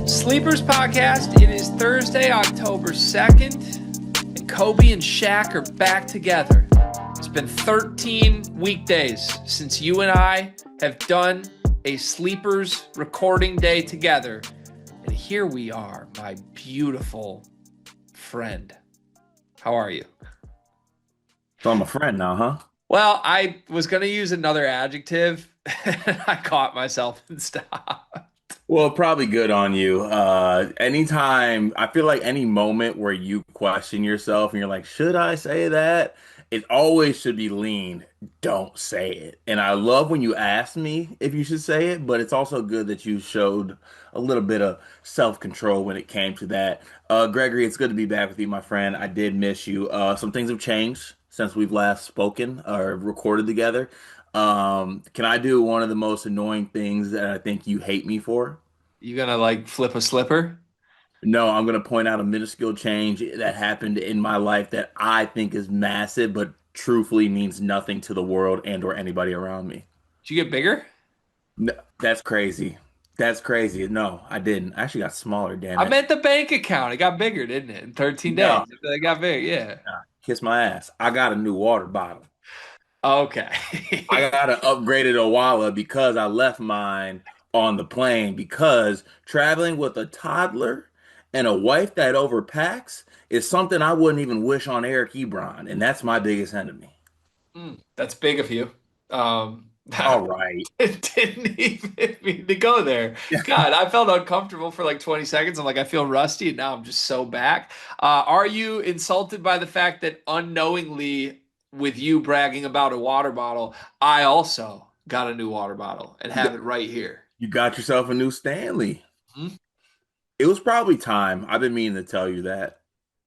Sleepers Podcast. It is Thursday, October 2nd, and Kobe and Shaq are back together. It's been 13 weekdays since you and I have done a Sleepers recording day together. And here we are, my beautiful friend. How are you? So I'm a friend now, huh? Well, I was going to use another adjective, and I caught myself and stopped. Well, probably good on you. Anytime, I feel like any moment where you question yourself and you're like, should I say that? It always should be lean. Don't say it. And I love when you ask me if you should say it, but it's also good that you showed a little bit of self-control when it came to that. Gregory, it's good to be back with you, my friend. I did miss you. Some things have changed since we've last spoken or recorded together. Can I do one of the most annoying things that I think you hate me for? You gonna like flip a slipper? No, I'm going to point out a minuscule change that happened in my life that I think is massive, but truthfully means nothing to the world and or anybody around me. Did you get bigger? No, that's crazy. That's crazy. No, I didn't. I actually got smaller, damn I it. meant the bank account. It got bigger, didn't it? In 13 days. No, It got big, yeah. kiss my ass. I got a new water bottle. I Okay. got an upgraded Owala because I left mine on the plane because traveling with a toddler and a wife that overpacks is something I wouldn't even wish on Eric Ebron, and that's my biggest enemy. That's big of you. All right. It didn't even mean to go there. God, I felt uncomfortable for like 20 seconds. I'm like, I feel rusty, and now I'm just so back. Are you insulted by the fact that unknowingly, with you bragging about a water bottle, I also got a new water bottle and have it right here? You got yourself a new Stanley. Hmm? It was probably time. I've been meaning to tell you that.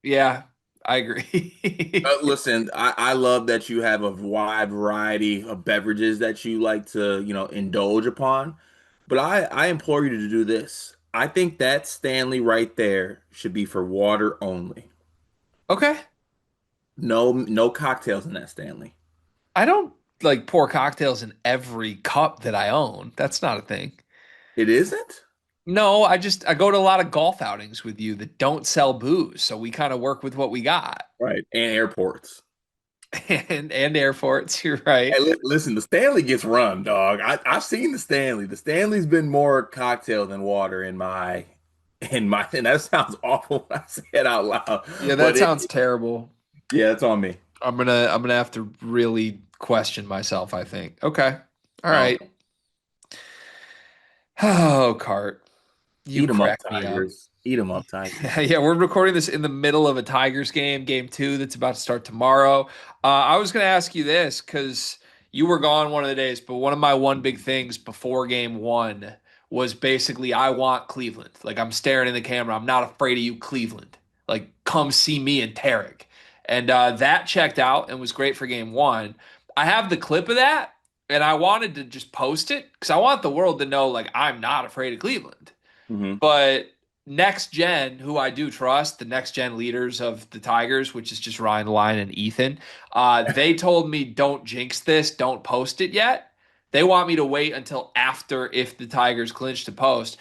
Yeah, I agree. Listen, I love that you have a wide variety of beverages that you like to, indulge upon. But I implore you to do this. I think that Stanley right there should be for water only. Okay. No cocktails in that Stanley. I don't like pour cocktails in every cup that I own. That's not a thing. It isn't? No, I go to a lot of golf outings with you that don't sell booze, so we kind of work with what we got. Right. And airports. And airports, you're right. Hey, listen, the Stanley gets run, dog. I've seen the Stanley. The Stanley's been more cocktail than water in my and that sounds awful when I say it out loud. Yeah, that But sounds terrible. yeah, it's on me. I'm gonna have to really question myself, I think. Okay. All Um, right. Oh, Cart, you Eat 'em up, crack me up. Tigers. Eat 'em up, Tigers. Yeah, we're recording this in the middle of a Tigers game, game two, that's about to start tomorrow. I was going to ask you this because you were gone one of the days, but one of my one big things before game one was basically I want Cleveland. Like I'm staring in the camera. I'm not afraid of you, Cleveland. Like come see me and Tarek. And that checked out and was great for game one. I have the clip of that, and I wanted to just post it because I want the world to know like I'm not afraid of Cleveland. Hmm. But next gen, who I do trust, the next gen leaders of the Tigers, which is just Ryan Line and Ethan, they told me don't jinx this, don't post it yet. They want me to wait until after if the Tigers clinch to post.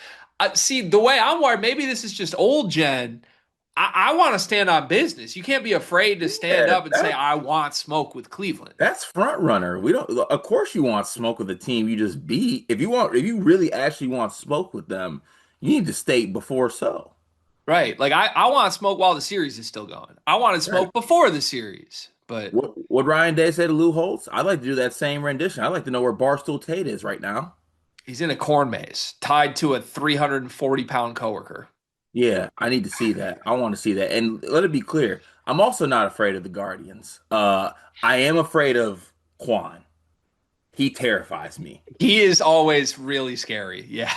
See, the way I'm wired, maybe this is just old gen. I want to stand on business. You can't be afraid to stand Yeah, up and say, I want smoke with Cleveland. that's front runner. We don't. Of course, you want smoke with the team you just beat. If you really actually want smoke with them, you need to state before so. Right. Like I want smoke while the series is still going. I wanted Right. smoke before the series, but What Ryan Day say to Lou Holtz? I'd like to do that same rendition. I'd like to know where Barstool Tate is right now. he's in a corn maze tied to a 340-pound coworker. Yeah, I need to see that. I want to see that. And let it be clear, I'm also not afraid of the Guardians. I am afraid of Quan. He terrifies me. He is always really scary. Yeah.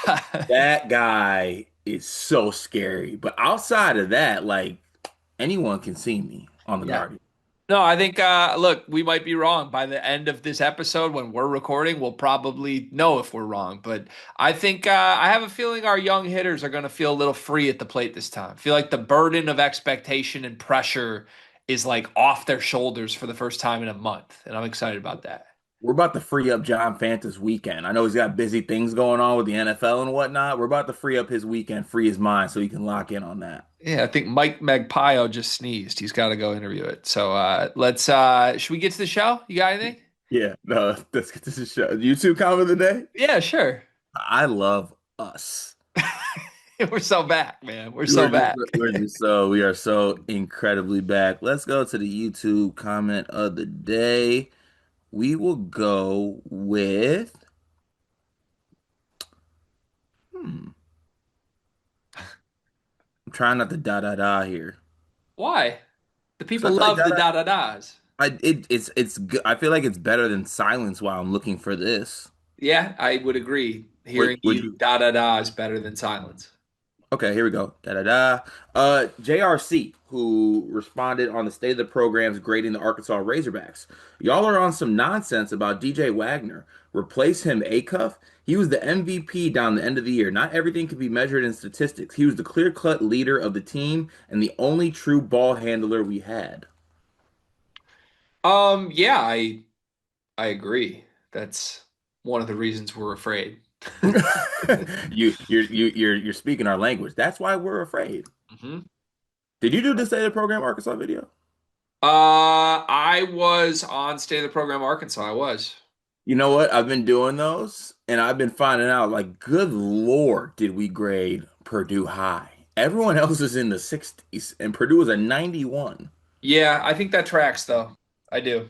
That guy is so scary. But outside of that, like anyone can see me on the Yeah. Guardian. No, I think look, we might be wrong. By the end of this episode, when we're recording, we'll probably know if we're wrong. But I think I have a feeling our young hitters are going to feel a little free at the plate this time. I feel like the burden of expectation and pressure is like off their shoulders for the first time in a month, and I'm excited about that. We're about to free up John Fanta's weekend. I know he's got busy things going on with the NFL and whatnot. We're about to free up his weekend, free his mind so he can lock in on that. Yeah, I think Mike Magpio just sneezed. He's got to go interview it. So let's should we get to the show? You got anything? Yeah, no, let's get this show. YouTube comment of the day. Yeah, sure. I love us. We're so back, man. We're so back. We are so incredibly back. Let's go to the YouTube comment of the day. We will go with, I'm trying not to da da da here. Why? The So people I feel like love da the da. da da das. It's good. I feel like it's better than silence while I'm looking for this. Yeah, I would agree. Hearing Would you you? da da da is better than silence. Okay, here we go. Da da da. JRC, who responded on the state of the programs grading the Arkansas Razorbacks. Y'all are on some nonsense about DJ Wagner. Replace him, Acuff. He was the MVP down the end of the year. Not everything can be measured in statistics. He was the clear-cut leader of the team and the only true ball handler we had. Yeah, I agree. That's one of the reasons we're afraid. You're speaking our language. That's why we're afraid. hmm Did you do the state of the program Arkansas video? I was on State of the Program Arkansas. I was. You know what? I've been doing those and I've been finding out like, good Lord, did we grade Purdue high? Everyone else is in the 60s and Purdue is a 91. Yeah, I think that tracks though. I do.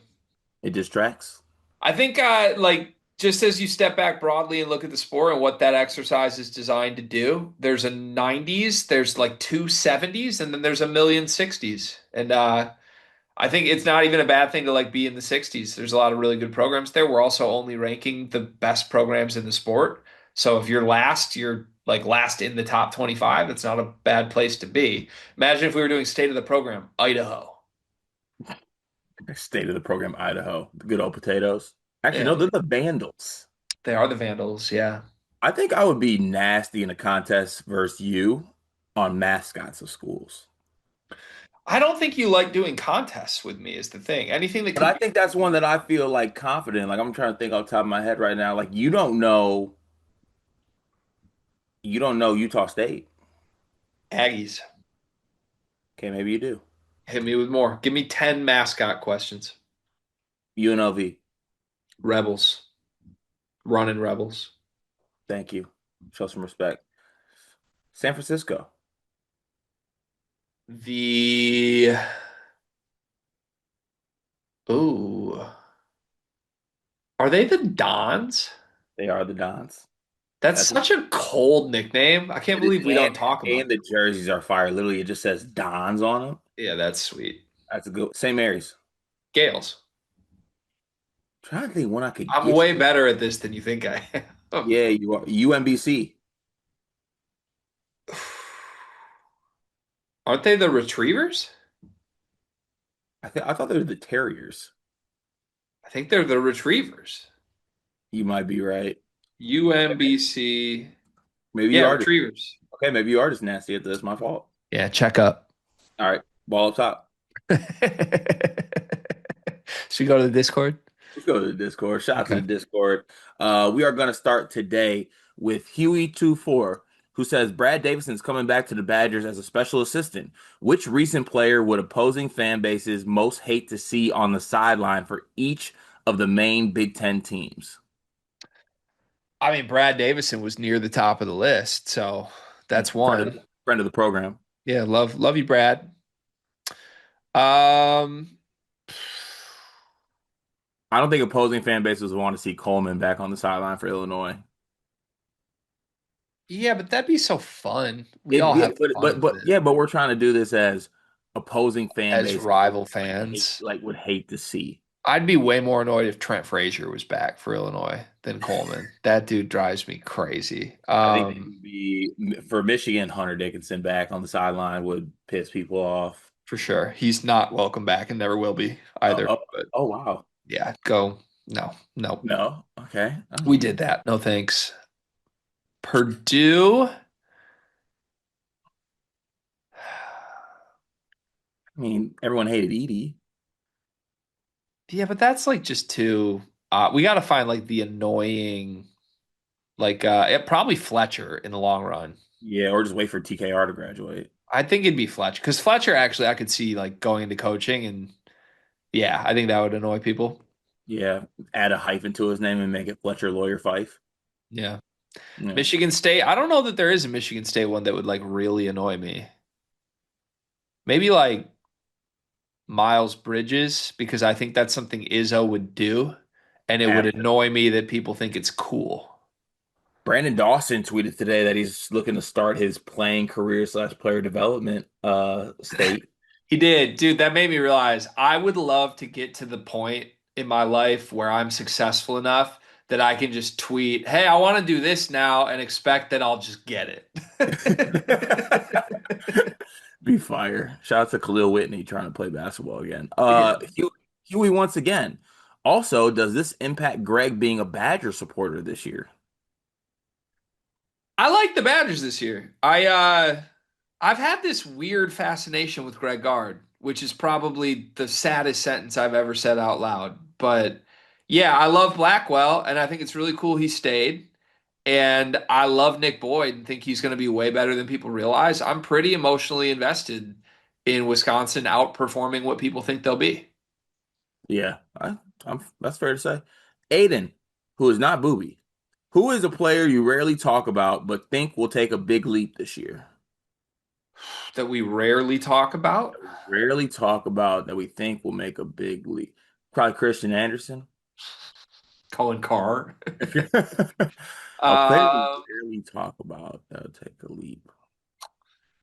It distracts. I think like just as you step back broadly and look at the sport and what that exercise is designed to do, there's a 90s, there's like two 70s, and then there's a million 60s. And I think it's not even a bad thing to like be in the 60s. There's a lot of really good programs there. We're also only ranking the best programs in the sport. So if you're last, you're like last in the top 25. That's not a bad place to be. Imagine if we were doing state of the program, Idaho. State of the program, Idaho. The good old potatoes. Actually, Yeah, no, they're the Vandals. they are the Vandals. Yeah. I think I would be nasty in a contest versus you on mascots of schools. I don't think you like doing contests with me is the thing. Anything that But could I be think that's one that I feel like confident. Like I'm trying to think off the top of my head right now. Like you don't know Utah State. Aggies. Okay, maybe you do. Hit me with more. Give me 10 mascot questions. UNLV. Rebels. Running Rebels. Thank you. Show some respect. San Francisco. The Ooh. Are they the Dons? They are the Dons. That's That's such a cold nickname. I can't it is, believe we don't talk about and the them. jerseys are fire. Literally, it just says Dons on them. Yeah, that's sweet. That's a good. St. Mary's. Gales. Trying to think when I could I'm get way you. better at this than you think I am. Yeah, you are. UMBC. Aren't they the Retrievers? I thought they were the Terriers. I think they're the Retrievers. You might be right. UMBC. Maybe Yeah, you are just Retrievers. okay. Maybe you are just nasty at this. My fault. Yeah, check up. All right, ball up top. Should we go to the Discord? Let's go to the Discord. Shout out to the Okay. Discord. We are going to start today with Huey24, who says Brad Davison's coming back to the Badgers as a special assistant. Which recent player would opposing fan bases most hate to see on the sideline for each of the main Big Ten teams? I mean, Brad Davison was near the top of the list, so that's one. Friend of the program. Yeah, love you, Brad. Um, I don't think opposing fan bases want to see Coleman back on the sideline for Illinois. yeah, but that'd be so fun. We all Yeah, have fun with but it yeah, but we're trying to do this as opposing fan as bases rival fans. would hate to see. I'd be way more annoyed if Trent Frazier was back for Illinois than Coleman. That dude drives me crazy. I think it would be for Michigan, Hunter Dickinson back on the sideline would piss people off. For sure. He's not welcome back and never will be either. Oh, But oh wow. yeah, go. No, no. No. Okay. Oh. We did that. No thanks. Purdue. I mean, everyone hated Edie. Yeah, but that's like just too. We got to find like the annoying, like probably Fletcher in the long run. Yeah, or just wait for TKR to graduate. I think it'd be Fletcher because Fletcher actually I could see like going into coaching and yeah, I think that would annoy people. Yeah, add a hyphen to his name and make it Fletcher Lawyer Fife. Yeah. Yeah. Michigan State. I don't know that there is a Michigan State one that would like really annoy me. Maybe like Miles Bridges because I think that's something Izzo would do, and it would Add annoy me that people think it's cool. Brandon Dawson tweeted today that he's looking to start his playing career slash player development state. He did, dude. That made me realize I would love to get to the point in my life where I'm successful enough that I can just tweet, "Hey, I want to do this now," and expect that I'll just get it. Be fire. Shout out to Khalil Whitney trying to play basketball again. Yeah. Huey once again. Also, does this impact Greg being a Badger supporter this year? I like the Badgers this year. I've had this weird fascination with Greg Gard, which is probably the saddest sentence I've ever said out loud. But yeah, I love Blackwell, and I think it's really cool he stayed. And I love Nick Boyd and think he's going to be way better than people realize. I'm pretty emotionally invested in Wisconsin outperforming what people think they'll be. Yeah, that's fair to say. Aiden, who is not Booby, who is a player you rarely talk about but think will take a big leap this year? That we rarely talk about. Rarely talk about that we think will make a big leap. Probably Christian Anderson. Cullen Carr. A player we Um, rarely talk about that'll take a leap.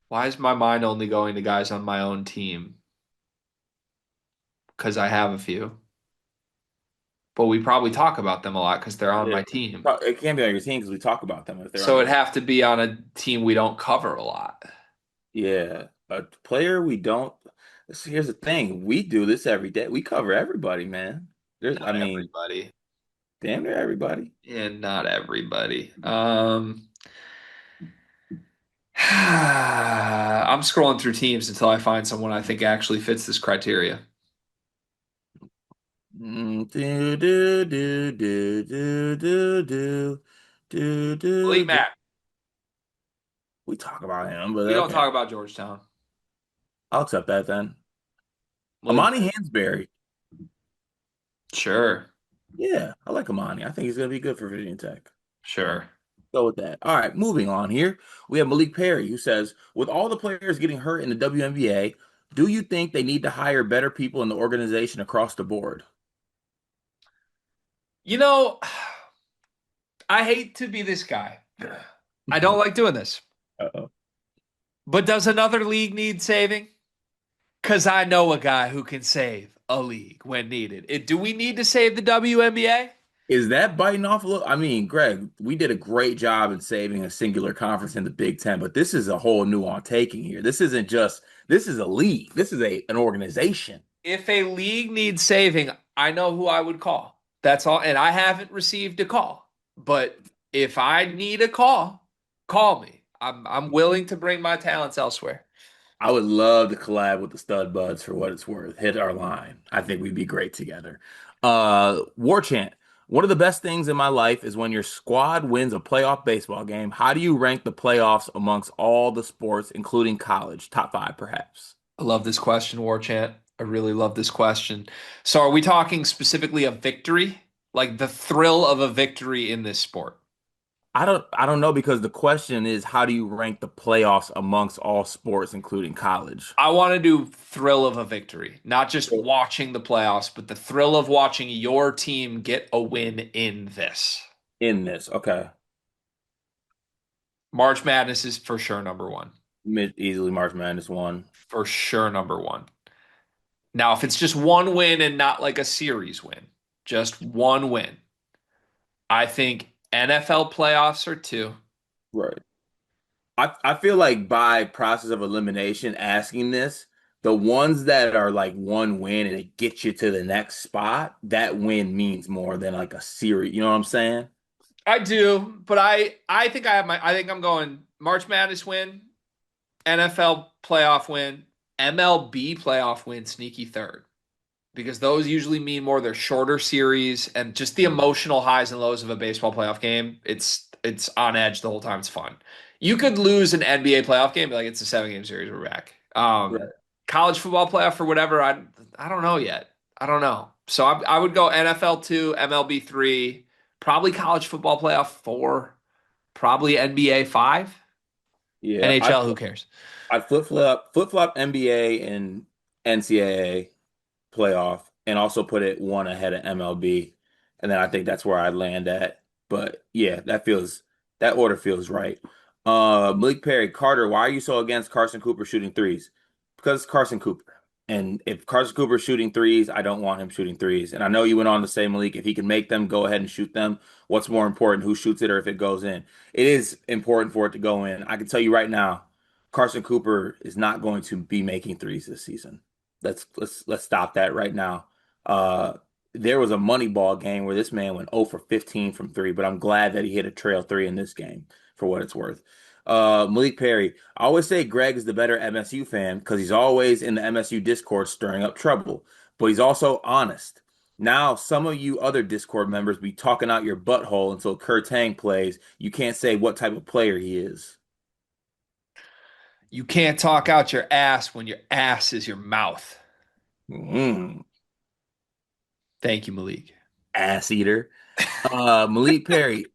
why is my mind only going to guys on my own team? Because I have a few. But we probably talk about them a lot because they're on Yeah. my team. It can't be on your team because we talk about them if they're on So your it'd team. have to be on a team we don't cover a lot. Yeah, a player we don't. Here's the thing: we do this every day. We cover everybody, man. I Not mean, everybody. damn near everybody. And not everybody. I'm scrolling through teams until I find someone I think actually fits this criteria. Do do do do do do do do do Malik do. Mack. We talk about him, but We don't okay, talk about Georgetown. I'll accept that then. Malik Amani Mack. Hansberry. Sure. Yeah, I like Amani. I think he's gonna be good for Virginia Tech. Sure. Go with that. All right, moving on here. We have Malik Perry who says, with all the players getting hurt in the WNBA, do you think they need to hire better people in the organization across the board? You know, I hate to be this guy. I don't like doing this. Uh-oh. But does another league need saving? Because I know a guy who can save a league when needed. Do we need to save the WNBA? Is that biting off a little? I mean, Greg, we did a great job in saving a singular conference in the Big Ten, but this is a whole new on taking here. This isn't just, this is a league. This is an organization. If a league needs saving, I know who I would call. That's all. And I haven't received a call. But if I need a call, call me. I'm willing to bring my talents elsewhere. I would love to collab with the Stud Buds for what it's worth. Hit our line. I think we'd be great together. War Chant. One of the best things in my life is when your squad wins a playoff baseball game. How do you rank the playoffs amongst all the sports, including college? Top five, perhaps. I love this question, War Chant. I really love this question. So are we talking specifically a victory? Like the thrill of a victory in this sport? I don't know because the question is how do you rank the playoffs amongst all sports, including college? I want to do thrill of a victory, not just watching the playoffs, but the thrill of watching your team get a win in this. In this, okay. March Madness is for sure number one. Mid easily March Madness one. For sure number one. Now, if it's just one win and not like a series win, just one win, I think NFL playoffs are two. Right. I feel like by process of elimination, asking this, the ones that are like one win and it gets you to the next spot, that win means more than like a series. You know what I'm saying? I do, but I think I think I'm going March Madness win, NFL playoff win, MLB playoff win sneaky third because those usually mean more they're shorter series and just the emotional highs and lows of a baseball playoff game. It's on edge the whole time. It's fun. You could lose an NBA playoff game, but like it's a 7 game series. We're back. Right. College football playoff or whatever. I don't know yet. I don't know. So I would go NFL two, MLB three, probably college football playoff four, probably NBA five, Yeah, NHL. Who cares? I'd flip flop NBA and NCAA playoff and also put it one ahead of MLB. And then I think that's where I land at. But yeah, that order feels right. Malik Perry, Carter, why are you so against Carson Cooper shooting threes? Because it's Carson Cooper. And if Carson Cooper's shooting threes, I don't want him shooting threes. And I know you went on to say, Malik, if he can make them, go ahead and shoot them. What's more important, who shoots it or if it goes in? It is important for it to go in. I can tell you right now, Carson Cooper is not going to be making threes this season. Let's stop that right now. Uh, there was a money ball game where this man went 0 for 15 from three, but I'm glad that he hit a trail three in this game for what it's worth. Malik Perry, I always say Greg is the better MSU fan because he's always in the MSU Discord stirring up trouble, but he's also honest. Now, some of you other Discord members be talking out your butthole until Tang plays. You can't say what type of player he is. You can't talk out your ass when your ass is your mouth. Mm, Thank you, Malik. ass eater. Malik Perry,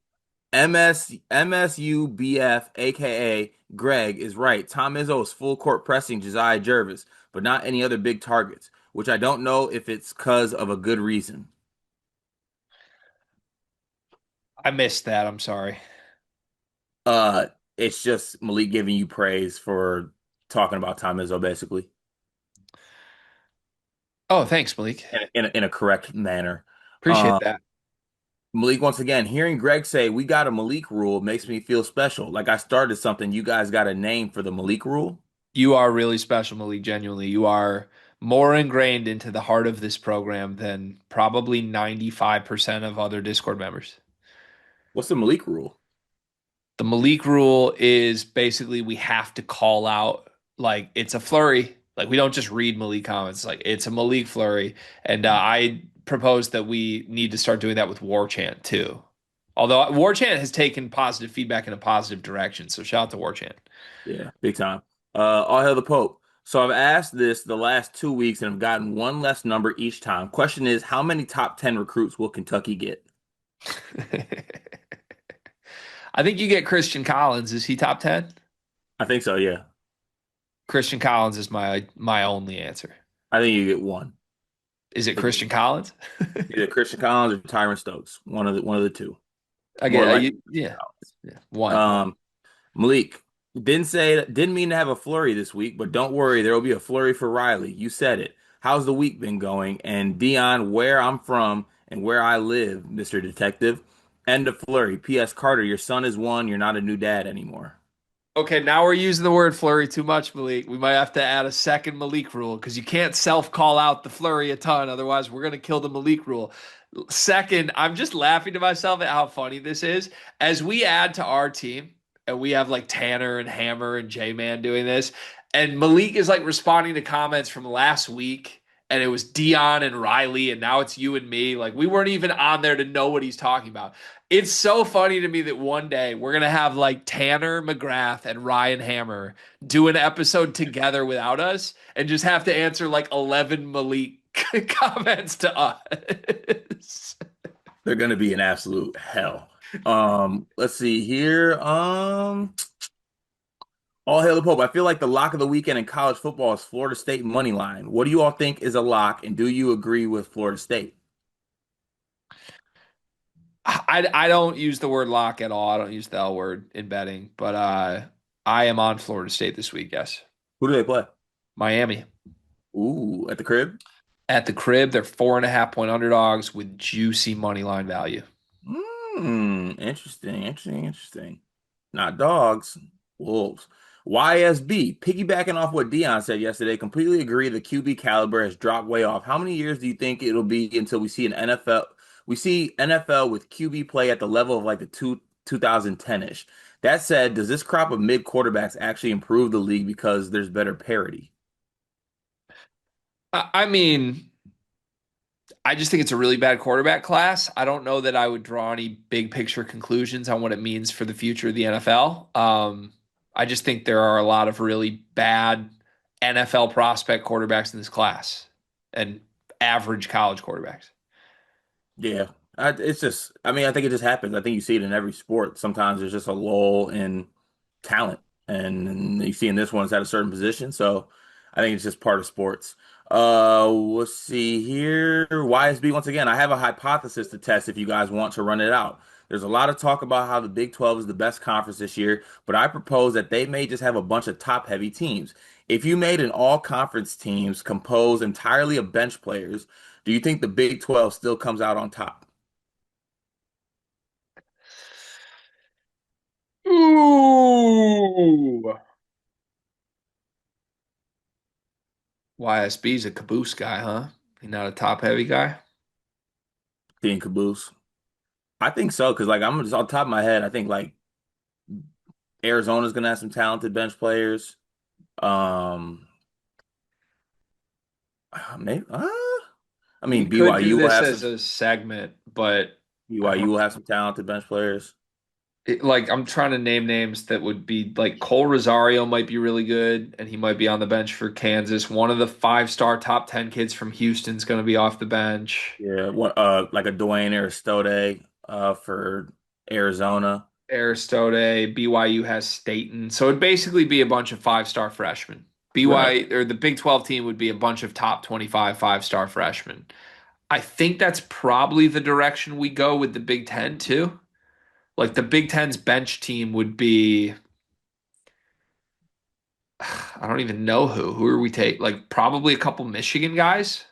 MSUBF, aka Greg, is right. Tom Izzo is full court pressing Josiah Jervis, but not any other big targets, which I don't know if it's because of a good reason. I missed that. I'm sorry. Uh, it's just Malik giving you praise for talking about Tom Izzo, basically, Oh, thanks, Malik. in a correct manner. Appreciate Uh, that. Malik, once again, hearing Greg say we got a Malik rule makes me feel special. Like I started something. You guys got a name for the Malik rule? You are really special, Malik. Genuinely, you are more ingrained into the heart of this program than probably 95% of other Discord members. What's the Malik rule? The Malik rule is basically we have to call out like it's a flurry. Like we don't just read Malik comments. Like it's a Malik flurry. And I propose that we need to start doing that with War Chant too. Although War Chant has taken positive feedback in a positive direction. So shout out to War Chant. Yeah, big time. All hail the Pope. So I've asked this the last 2 weeks and I've gotten one less number each time. Question is, how many top 10 recruits will Kentucky get? I think you get Christian Collins. Is he top 10? I think so, yeah. Christian Collins is my only answer. I think you get one. Is it It's Christian Collins? either Christian Collins or Tyron Stokes. One of the two. I More get likely yeah, Collins. yeah, one. Malik, didn't mean to have a flurry this week, but don't worry, there will be a flurry for Riley. You said it. How's the week been going? And Dion, where I'm from and where I live, Mr. Detective. End of flurry. P.S. Carter, your son is one. You're not a new dad anymore. Okay, now we're using the word flurry too much, Malik. We might have to add a second Malik rule because you can't self call out the flurry a ton. Otherwise, we're going to kill the Malik rule. Second, I'm just laughing to myself at how funny this is. As we add to our team, and we have like Tanner and Hammer and J Man doing this, and Malik is like responding to comments from last week, and it was Dion and Riley, and now it's you and me. Like, we weren't even on there to know what he's talking about. It's so funny to me that one day we're gonna have like Tanner McGrath and Ryan Hammer do an episode together without us and just have to answer like 11 Malik comments to us. They're going to be an absolute hell. Let's see here. All hail the Pope. I feel like the lock of the weekend in college football is Florida State money line. What do you all think is a lock, and do you agree with Florida State? I don't use the word lock at all. I don't use the L word in betting, but I am on Florida State this week. Yes, Who do they play? Miami Ooh, at the crib? at the crib. They're 4.5 point underdogs with juicy money line value. Interesting, interesting, interesting. Not dogs, wolves. YSB, piggybacking off what Dion said yesterday, completely agree the QB caliber has dropped way off. How many years do you think it'll be until we see an NFL? We see NFL with QB play at the level of like the 2010-ish. That said, does this crop of mid quarterbacks actually improve the league because there's better parity? I mean, I just think it's a really bad quarterback class. I don't know that I would draw any big picture conclusions on what it means for the future of the NFL. I just think there are a lot of really bad NFL prospect quarterbacks in this class and average college quarterbacks. Yeah, it's just, I mean, I think it just happens. I think you see it in every sport. Sometimes there's just a lull in talent, and you see in this one it's at a certain position. So I think it's just part of sports. Let's see here. YSB, once again, I have a hypothesis to test if you guys want to run it out. There's a lot of talk about how the Big 12 is the best conference this year, but I propose that they may just have a bunch of top-heavy teams. If you made an all-conference teams composed entirely of bench players, do you think the Big 12 still comes out on top? Ooh. YSB's a caboose guy, huh? He's not a top heavy guy. Being caboose? I think so, because like I'm just on top of my head, I think like Arizona's gonna have some talented bench players. Um, maybe I We mean could do BYU will this have as some a segment, but I BYU don't will have some talented bench players. like I'm trying to name names that would be like Cole Rosario might be really good, and he might be on the bench for Kansas. One of the five-star top 10 kids from Houston's going to be off the bench. Yeah, what like a Dwayne Aristode for Arizona. Aristote, BYU has Staten. So it'd basically be a bunch of five-star freshmen. Right. BYU or the Big 12 team would be a bunch of top 25 five-star freshmen. I think that's probably the direction we go with the Big Ten too. Like the Big Ten's bench team would be, I don't even know who. Who are we take? Like probably a couple Michigan guys,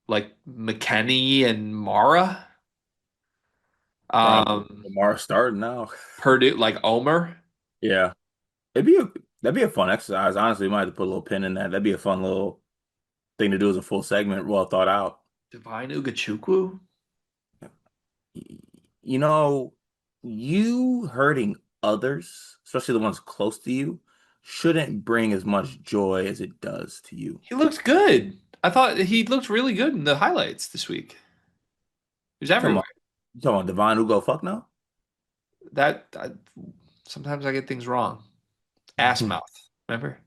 like McKenney and Mara. Probably Um, Lamar starting now. Purdue, like Omer. Yeah. It'd be a that'd be a fun exercise. Honestly, we might have to put a little pin in that. That'd be a fun little thing to do as a full segment, well thought out. Divine Ugachukwu. You know, you hurting others, especially the ones close to you, shouldn't bring as much joy as it does to you. He looked good. I thought he looked really good in the highlights this week. He was You talking everywhere. about you talking about Divine Ugo fuck no? That sometimes I get things wrong. Ass mouth. Remember?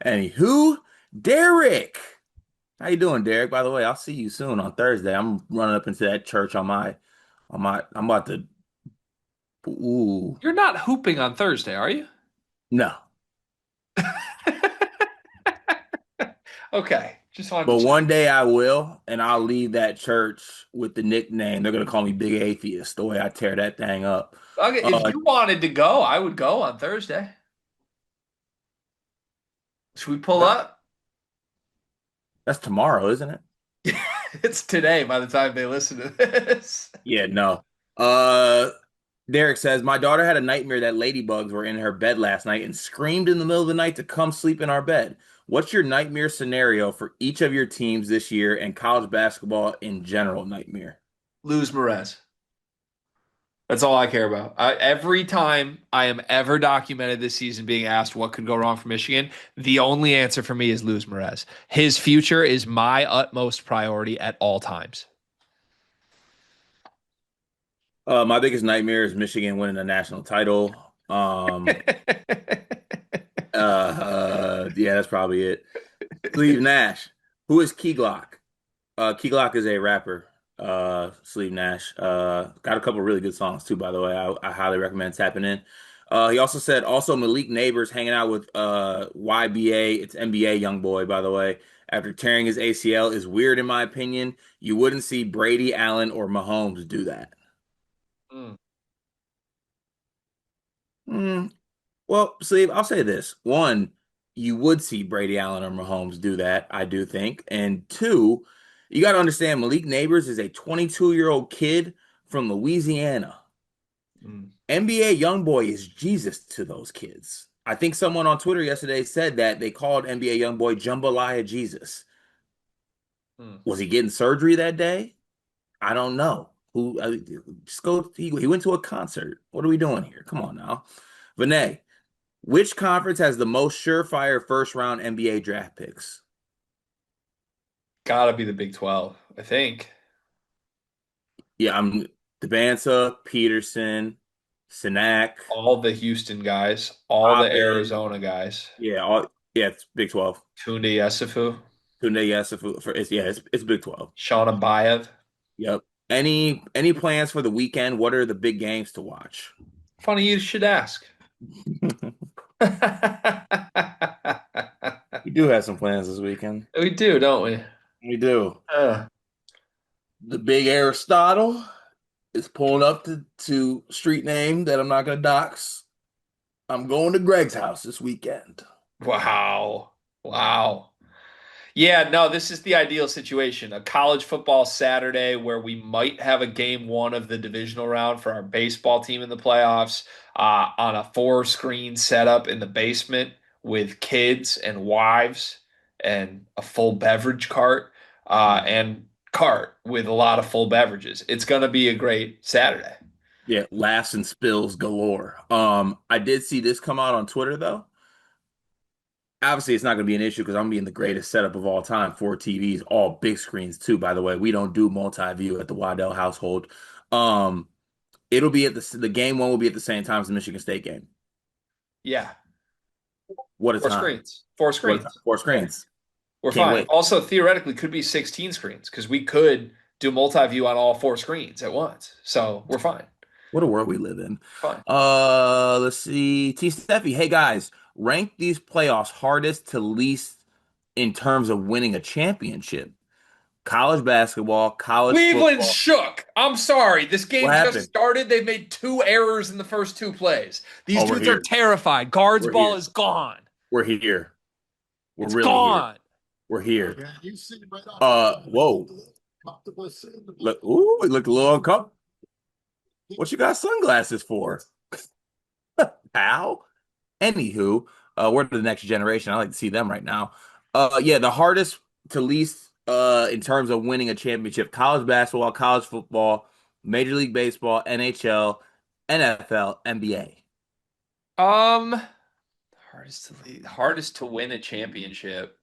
Anywho, Derek. How you doing, Derek? By the way, I'll see you soon on Thursday. I'm running up into that church I'm about to ooh. You're not hooping on Thursday, are you? No. Okay, just wanted But to check. one day I will, and I'll leave that church with the nickname. They're gonna call me Big Atheist, the way I tear that thing up. Okay, if Uh, you wanted to go, I would go on Thursday. Should we pull that, up? that's tomorrow, isn't it? It's today by the time they listen to this. Yeah, no. Uh, Derek says, my daughter had a nightmare that ladybugs were in her bed last night and screamed in the middle of the night to come sleep in our bed. What's your nightmare scenario for each of your teams this year and college basketball in general nightmare? Lose Mérez. That's all I care about. Every time I am ever documented this season being asked what could go wrong for Michigan, the only answer for me is lose Mérez. His future is my utmost priority at all times. My biggest nightmare is Michigan winning a national title. Yeah, that's probably it. Steve Nash. Who is Key Glock? Key Glock is a rapper. Steve Nash. Got a couple really good songs too, by the way. I highly recommend tapping in. He also said also Malik Neighbors hanging out with YBA. It's NBA young boy, by the way. After tearing his ACL is weird in my opinion. You wouldn't see Brady, Allen, or Mahomes do that. Mm. Hmm. Well, Steve, I'll say this. One, you would see Brady Allen or Mahomes do that, I do think. And two, you got to understand Malik Neighbors is a 22-year-old kid from Louisiana. Mm. NBA YoungBoy is Jesus to those kids. I think someone on Twitter yesterday said that they called NBA YoungBoy Jambalaya Jesus. Mm. Was he getting surgery that day? I don't know. Who just go? He went to a concert. What are we doing here? Come on now, Vinay. Which conference has the most surefire first round NBA draft picks? Gotta be the Big 12, I think. Yeah, I'm Devanza, Peterson, Sinak, All the Houston guys, all the Oppen. Arizona guys. Yeah, all yeah, it's Big 12. Tunde Yesufu, Tunde yes, it's Big 12. Sean Abayev. Yep. Any plans for the weekend? What are the big games to watch? Funny you should ask. We do have some plans this weekend. We do, don't we? We do. Uh, The big Aristotle is pulling up to street name that I'm not gonna dox. I'm going to Greg's house this weekend. wow. Wow. Yeah, no, this is the ideal situation. A college football Saturday where we might have a game one of the divisional round for our baseball team in the playoffs on a four screen setup in the basement with kids and wives and a full beverage cart and cart with a lot of full beverages. It's going to be a great Saturday. Yeah, laughs and spills galore. I did see this come out on Twitter though. Obviously, it's not going to be an issue because I'm being the greatest setup of all time. Four TVs, all big screens too. By the way, we don't do multi-view at the Waddell household. Um, it'll be at the game one will be at the same time as the Michigan State game. Yeah, What a four time! screens. Four What a time! screens. Four Yeah, screens. we're Can't fine. wait. Also, theoretically, could be 16 screens because we could do multi-view on all four screens at once. So we're fine. What a world we live in. Fine. Let's see. T. Steffi, hey guys, rank these playoffs hardest to least in terms of winning a championship. College basketball, college Cleveland football. shook. I'm sorry. This What game just happened? started. They've made two errors in the first two plays. These Oh, we're dudes are here. terrified. Guards We're ball here. is gone. We're here. We're It's really here. gone. We're here. Whoa. Look, ooh, it looked a little uncomfortable. What you got sunglasses for? Pal? Anywho, we're the next generation. I like to see them right now. Yeah, the hardest to least in terms of winning a championship, college basketball, college football, Major League Baseball, NHL, NFL, NBA. Um, hardest to win a championship.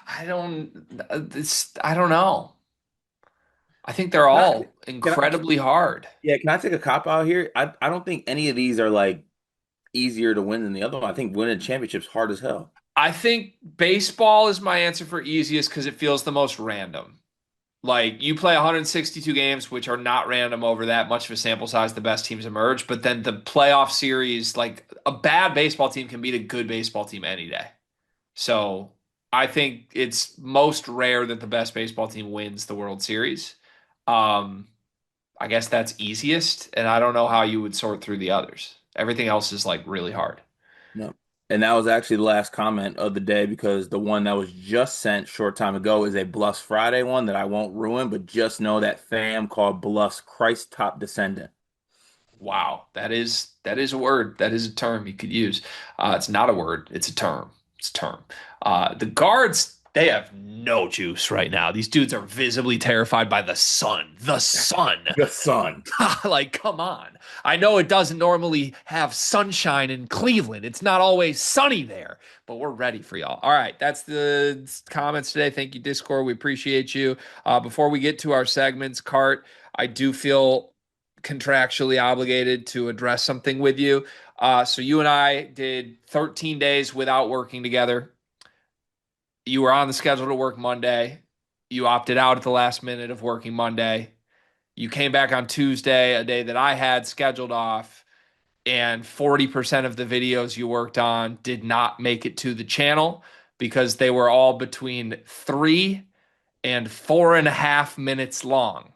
I don't know. I think they're Can I, all can I, incredibly hard. yeah, can I take a cop out here? I don't think any of these are like easier to win than the other one. I think winning a championship's hard as hell. I think baseball is my answer for easiest because it feels the most random. Like you play 162 games, which are not random over that much of a sample size, the best teams emerge. But then the playoff series, like a bad baseball team can beat a good baseball team any day. So I think it's most rare that the best baseball team wins the World Series. Um, I guess that's easiest, and I don't know how you would sort through the others. Everything else is like really hard. No. And that was actually the last comment of the day because the one that was just sent short time ago is a Bluffs Friday one that I won't ruin, but just know that fam called Bluffs Christ top descendant. Wow, that is a word. That is a term you could use. It's not a word. It's a term. It's a term. The guards, they have no juice right now. These dudes are visibly terrified by the sun. The sun. The son. Like, come on. I know it doesn't normally have sunshine in Cleveland. It's not always sunny there, but we're ready for y'all. All right, that's the comments today. Thank you, Discord. We appreciate you. Before we get to our segments, Cart, I do feel contractually obligated to address something with you. So you and I did 13 days without working together. You were on the schedule to work Monday. You opted out at the last minute of working Monday. You came back on Tuesday, a day that I had scheduled off, and 40% of the videos you worked on did not make it to the channel because they were all between 3 and 4.5 minutes long,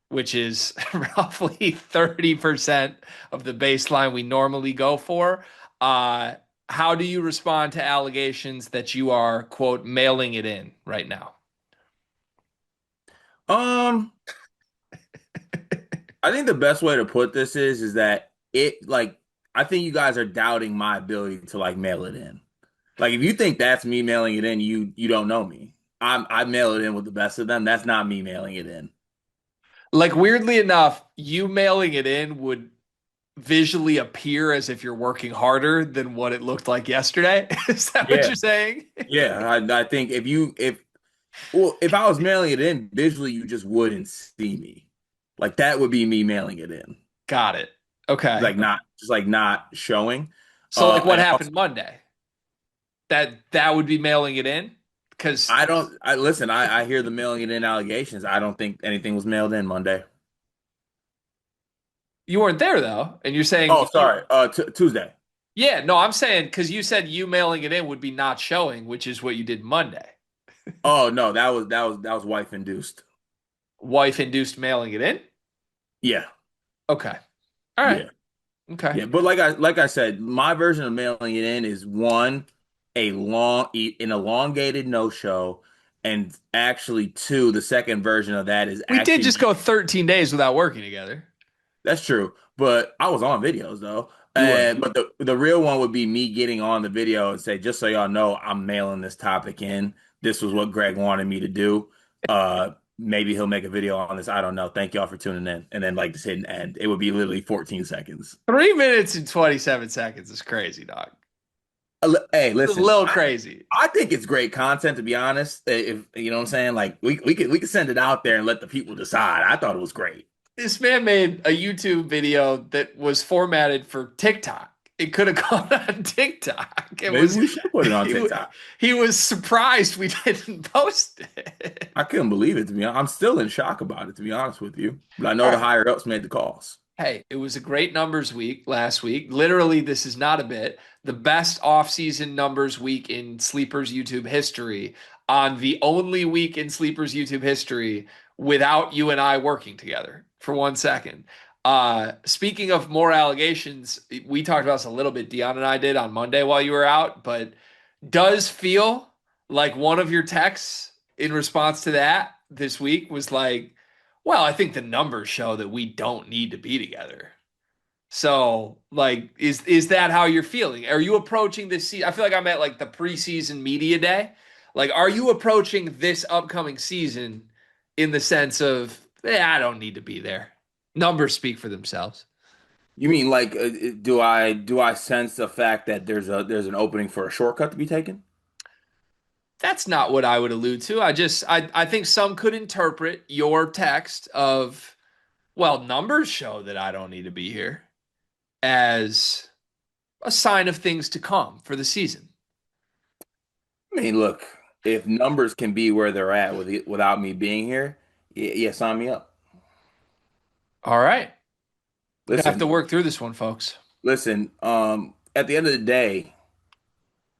which is roughly 30% of the baseline we normally go for. Uh, how do you respond to allegations that you are, quote, mailing it in right now? Um, I think the best way to put this is that it like I think you guys are doubting my ability to like mail it in. Like if you think that's me mailing it in, you don't know me. I mail it in with the best of them. That's not me mailing it in. Like, weirdly enough, you mailing it in would visually appear as if you're working harder than what it looked like yesterday. Is that what Yeah, you're saying? yeah. I think if I was mailing it in visually, you just wouldn't see me. Like that would be me mailing it in, Got it. Okay. like not showing. So like what And also, happened Monday? That would be mailing it in? Because I don't. I listen. I hear the mailing it in allegations. I don't think anything was mailed in Monday. you weren't there though, and you're saying Oh, sorry. T Tuesday. yeah, no, I'm saying because you said you mailing it in would be not showing, which is what you did Monday. Oh no, that was wife induced. Wife induced mailing it in? Yeah, Okay. All right. yeah, Okay. yeah. But like I said, my version of mailing it in is one, an elongated no show, and actually two, the second version of that is We did actually just me. go 13 days without working together. That's true, but I was on videos though. You were. And but the real one would be me getting on the video and say, just so y'all know, I'm mailing this topic in. This was what Greg wanted me to do. Maybe he'll make a video on this. I don't know. Thank y'all for tuning in. And then like just hit an end. It would be literally 14 seconds. 3 minutes and 27 seconds is crazy, dog. Hey, It's a listen, little crazy. I think it's great content to be honest. If you know what I'm saying, like we could send it out there and let the people decide. I thought it was great. This man made a YouTube video that was formatted for TikTok. It could have gone on TikTok. It Maybe was we should put it on he, TikTok. he was surprised we didn't post it. I couldn't believe it to be honest. I'm still in shock about it to be honest with you. But I know All the right. higher ups made the calls. Hey, it was a great numbers week last week. Literally, this is not a bit. The best off-season numbers week in Sleepers YouTube history on the only week in Sleepers YouTube history without you and I working together for 1 second. Speaking of more allegations, we talked about this a little bit, Dion and I did on Monday while you were out, but does feel like one of your texts in response to that this week was like, well, I think the numbers show that we don't need to be together. So, like, is that how you're feeling? Are you approaching this season? I feel like I'm at like the preseason media day. Like, are you approaching this upcoming season in the sense of, I don't need to be there. Numbers speak for themselves. You mean like do I sense the fact that there's an opening for a shortcut to be taken? That's not what I would allude to. I think some could interpret your text of, well, numbers show that I don't need to be here as a sign of things to come for the season. I mean, look, if numbers can be where they're at without me being here, yeah, sign me up. All right. Gonna have to Listen, work through this one, folks. listen. At the end of the day,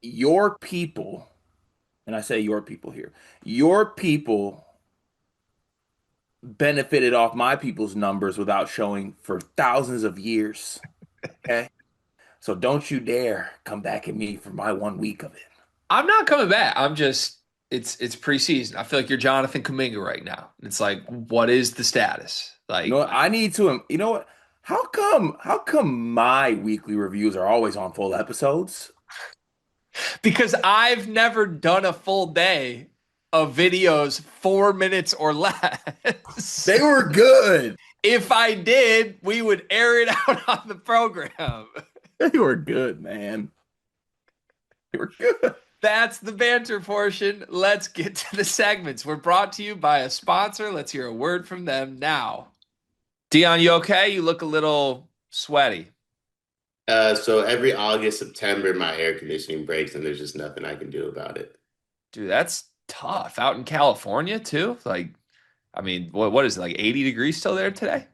your people, and I say your people here, your people benefited off my people's numbers without showing for thousands of years. Okay, so don't you dare come back at me for my 1 week of it. I'm not coming back. I'm just it's preseason. I feel like you're Jonathan Kuminga right now. It's like, what is the status? You know Like, what? I need to. You know what? How come my weekly reviews are always on full episodes? because I've never done a full day of videos 4 minutes or less. They were good. If I did, we would air it out on the program. They were good, man. They were good. That's the banter portion. Let's get to the segments. We're brought to you by a sponsor. Let's hear a word from them now. Dion, you okay? You look a little sweaty. So every August, September, my air conditioning breaks, and there's just nothing I can do about it. Dude, that's tough. Out in California too. Like, I mean, what is it, like 80 degrees still there today?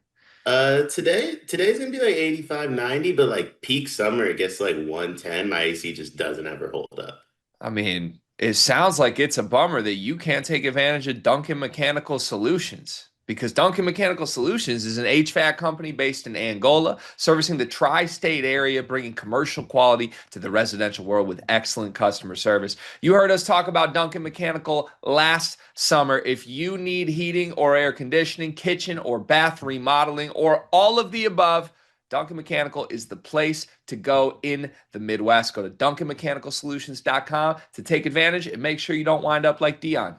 Today's gonna be like 85, 90, but like peak summer, it gets like 110. My AC just doesn't ever hold up. I mean, it sounds like it's a bummer that you can't take advantage of Duncan Mechanical Solutions because Duncan Mechanical Solutions is an HVAC company based in Angola, servicing the tri-state area, bringing commercial quality to the residential world with excellent customer service. You heard us talk about Duncan Mechanical last summer. If you need heating or air conditioning, kitchen or bath remodeling, or all of the above, Duncan Mechanical is the place to go in the Midwest. Go to duncanmechanicalsolutions.com to take advantage and make sure you don't wind up like Dion.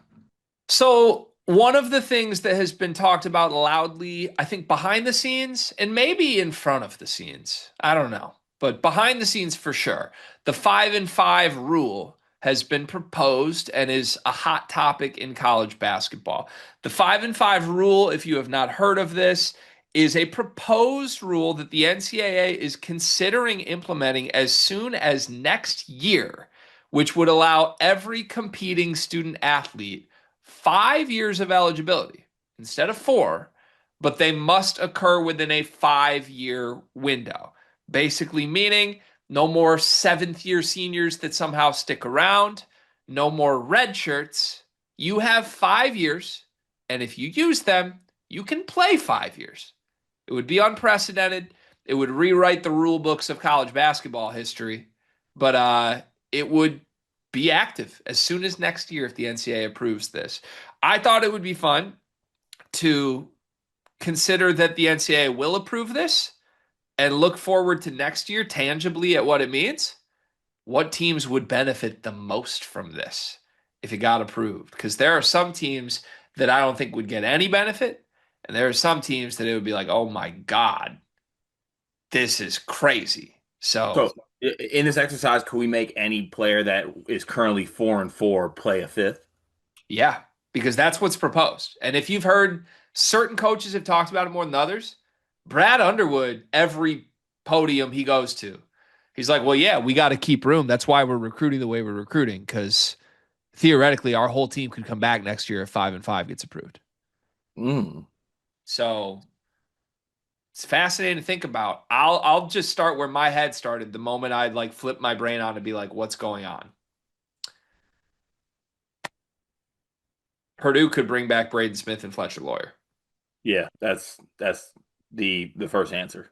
So One of the things that has been talked about loudly, I think behind the scenes and maybe in front of the scenes, I don't know, but behind the scenes for sure, the 5-and-5 rule has been proposed and is a hot topic in college basketball. The 5-and-5 rule, if you have not heard of this, is a proposed rule that the NCAA is considering implementing as soon as next year, which would allow every competing student athlete 5 years of eligibility instead of four, but they must occur within a 5 year window. Basically, meaning no more seventh year seniors that somehow stick around, no more red shirts. You have 5 years, and if you use them, you can play 5 years. It would be unprecedented. It would rewrite the rule books of college basketball history, but it would be active as soon as next year if the NCAA approves this. I thought it would be fun to consider that the NCAA will approve this and look forward to next year tangibly at what it means. What teams would benefit the most from this if it got approved? Because there are some teams that I don't think would get any benefit, and there are some teams that it would be like, oh my God, this is crazy. So So in this exercise, could we make any player that is currently 4-4 play a fifth? yeah, because that's what's proposed. And if you've heard certain coaches have talked about it more than others, Brad Underwood, every podium he goes to, he's like, well, yeah, we got to keep room. That's why we're recruiting the way we're recruiting, because theoretically our whole team could come back next year if 5-and-5 gets approved. Mm. So it's fascinating to think about. I'll just start where my head started the moment I'd like flip my brain on and be like, what's going on? Purdue could bring back Braden Smith and Fletcher Lawyer. Yeah, that's the first answer.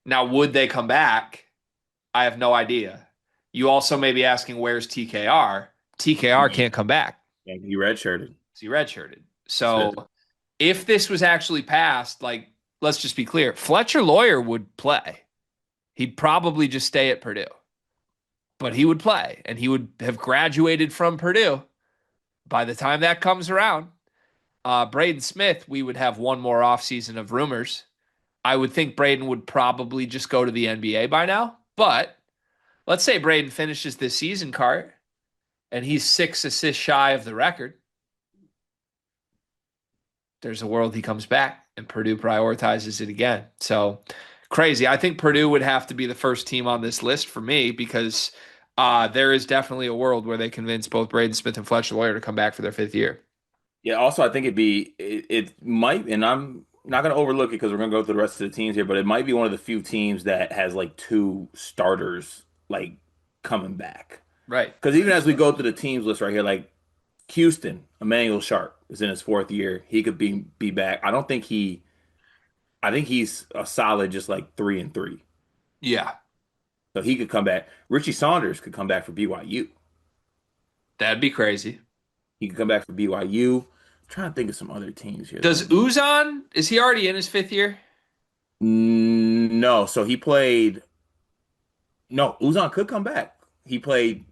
Now, would they come back? I have no idea. You also may be asking, where's TKR? TKR Yeah, can't come back. he redshirted. He redshirted. So Smith. if this was actually passed, like, let's just be clear, Fletcher Lawyer would play. He'd probably just stay at Purdue, but he would play and he would have graduated from Purdue by the time that comes around. Braden Smith, we would have one more offseason of rumors. I would think Braden would probably just go to the NBA by now, but let's say Braden finishes this season, Cart, and he's 6 assists shy of the record. There's a world he comes back and Purdue prioritizes it again. So crazy. I think Purdue would have to be the first team on this list for me because there is definitely a world where they convince both Braden Smith and Fletcher Lawyer to come back for their 5th year. Yeah, also I think it might, and I'm not going to overlook it because we're going to go through the rest of the teams here, but it might be one of the few teams that has like two starters like coming back. Right. Because even as we go through the teams list right here, like Houston, Emmanuel Sharp is in his 4th year. He could be back. I think he's a solid just like 3-3. Yeah, So he could come back. Richie Saunders could come back for BYU. that'd be crazy. He could come back for BYU. I'm trying to think of some other teams here that Does would be. Uzan, is he already in his 5th year? No, so he played. No, Uzan could come back. He played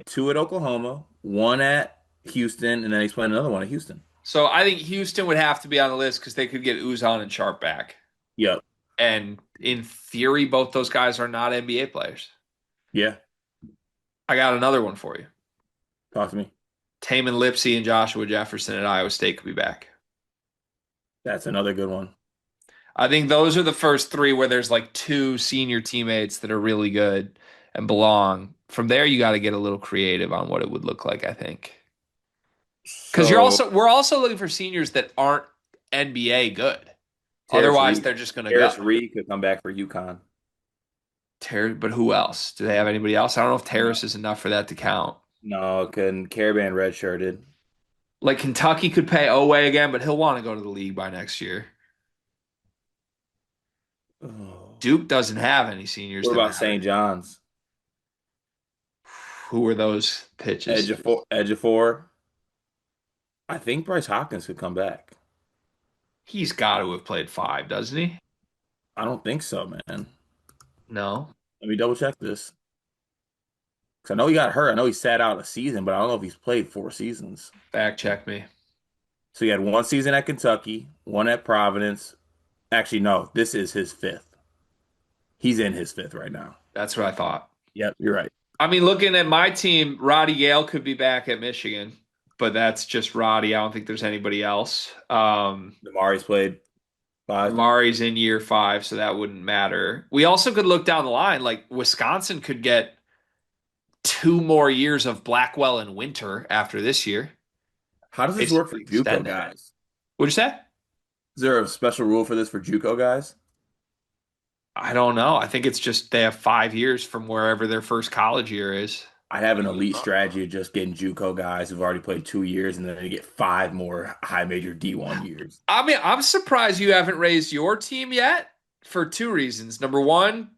two at Oklahoma, one at Houston, and then he's playing another one at Houston. So I think Houston would have to be on the list because they could get Uzan and Sharp back. Yep. And in theory, both those guys are not NBA players. Yeah. I got another one for you. Talk to me. Taman Lipsey and Joshua Jefferson at Iowa State could be back. That's another good one. I think those are the first three where there's like two senior teammates that are really good and belong. From there, you got to get a little creative on what it would look like, I think. Because So we're also looking for seniors that aren't NBA good. Terrace Otherwise, Reed, they're just going to go. Terrace Reed could come back for UConn. But who else? Do they have anybody else? I don't know if No, Terrace is enough for that to count. no, couldn't. Caravan redshirted. Like Kentucky could pay Owe again, but he'll want to go to the league by next year. Oh. Duke doesn't have any seniors What that about matter. St. John's? Who are those pitches? Edgefor. I think Bryce Hopkins could come back. He's got to have played 5, doesn't he? I don't think so, man. No. Let me double check this. Because I know he got hurt. I know he sat out a season, but I don't know if he's played 4 seasons. Fact check me. So he had one season at Kentucky, one at Providence. Actually, no, this is his fifth. He's in his fifth right now. That's what I thought. Yep, you're right. I mean, looking at my team, Roddy Gale could be back at Michigan, but that's just Roddy. I don't think there's anybody else. Damari's played five. Amari's in year five, so that wouldn't matter. We also could look down the line, like Wisconsin could get 2 more years of Blackwell and Winter after this year, How does this work for basically JUCO extend it. guys? What'd you say? Is there a special rule for this for JUCO guys? I don't know. I think it's just they have 5 years from wherever their first college year is. I have an elite strategy of just getting JUCO guys who've already played 2 years and then they get five more high major D1 years. I mean, I'm surprised you haven't raised your team yet for two reasons. Number one,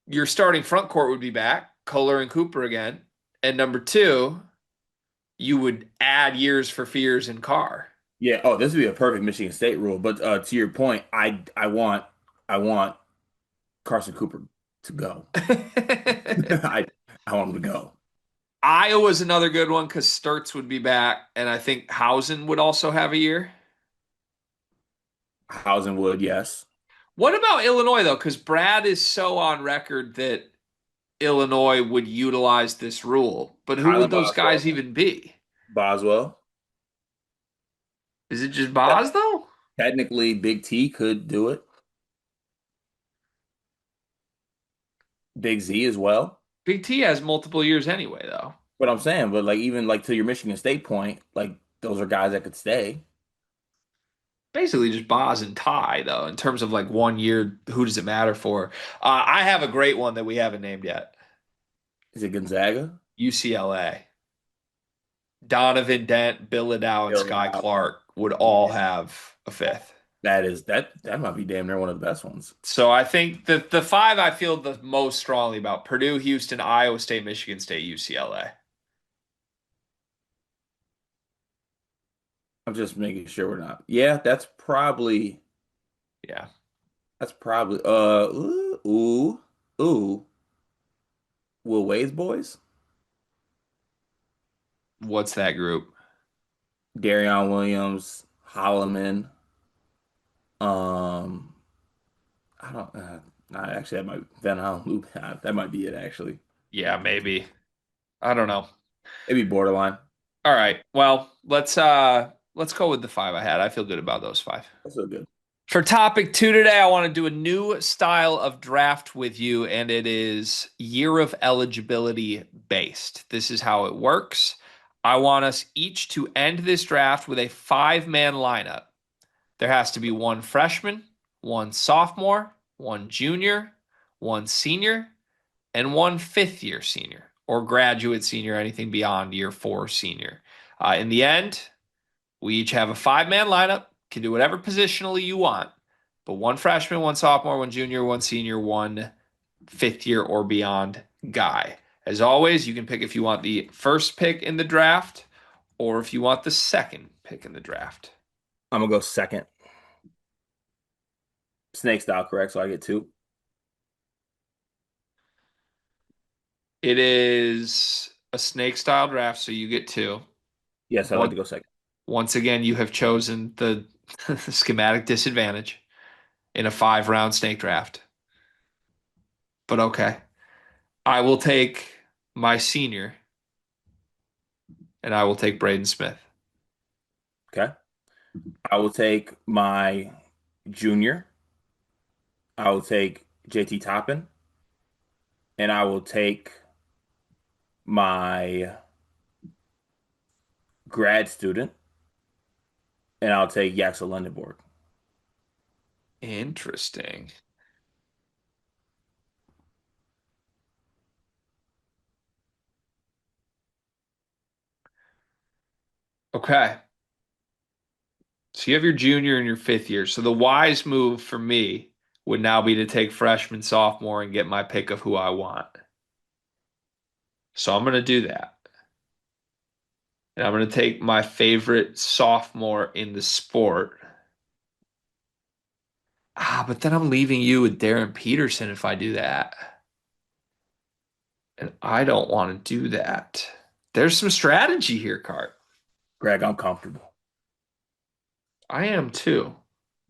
your starting front court would be back, Kohler and Cooper again. And number two, you would add years for Fears and Carr. Yeah. Oh, this would be a perfect Michigan State rule. But to your point, I want Carson Cooper to go. I I want him to go. Iowa's another good one because Sturts would be back, and I think Hausen would also have a year. Hausenwood, yes. What about Illinois, though? Because Brad is so on record that Illinois would utilize this rule. But who would Kylan those guys Boswell. even be? Boswell. Is it just Boz, though? Technically, Big T could do it. Big Z as well. Big T has multiple years anyway, though. But I'm saying, but like even like to your Michigan State point, like those are guys that could stay. Basically just Boz and Ty, though, in terms of like 1 year, who does it matter for? I have a great one that we haven't named yet. Is it Gonzaga? UCLA. Donovan Dent, Bill Liddell, and Still Sky out. Clark would all have a fifth. That might be damn near one of the best ones. So I think that the five I feel the most strongly about: Purdue, Houston, Iowa State, Michigan State, UCLA. I'm just making sure we're not. Yeah, Yeah. that's probably ooh. Will Wade's boys? What's that group? Darion Williams, Holloman. Um, I don't. Nah, actually, that might Van Allen. That might be it. Actually, Yeah, maybe. I don't know. maybe borderline. All right. Well, let's go with the five I had. I feel good about those five. That's so good. For topic two today, I want to do a new style of draft with you, and it is year of eligibility based. This is how it works. I want us each to end this draft with a 5-man lineup. There has to be one freshman, one sophomore, one junior, one senior, and one fifth-year senior or graduate senior, anything beyond year four senior. In the end, we each have a 5-man lineup, can do whatever positionally you want, but one freshman, one sophomore, one junior, one senior, one fifth-year or beyond guy. As always, you can pick if you want the first pick in the draft or if you want the second pick in the draft. I'm gonna go second. Snake style, correct? So I get two. It is a snake style draft, so you get two. Yes, I'd like One, to go second. once again, you have chosen the schematic disadvantage in a 5-round snake draft. But okay. I will take my senior and I will take Braden Smith. Okay. I will take my junior. I will take JT Toppin, and I will take my grad student, and I'll take Yaxel Lundenborg. Interesting. Okay. So you have your junior and your fifth year. So the wise move for me would now be to take freshman, sophomore, and get my pick of who I want. So I'm going to do that. And I'm going to take my favorite sophomore in the sport. But then I'm leaving you with Darren Peterson if I do that. And I don't want to do that. There's some strategy here, Cart. Greg, I'm comfortable. I am too.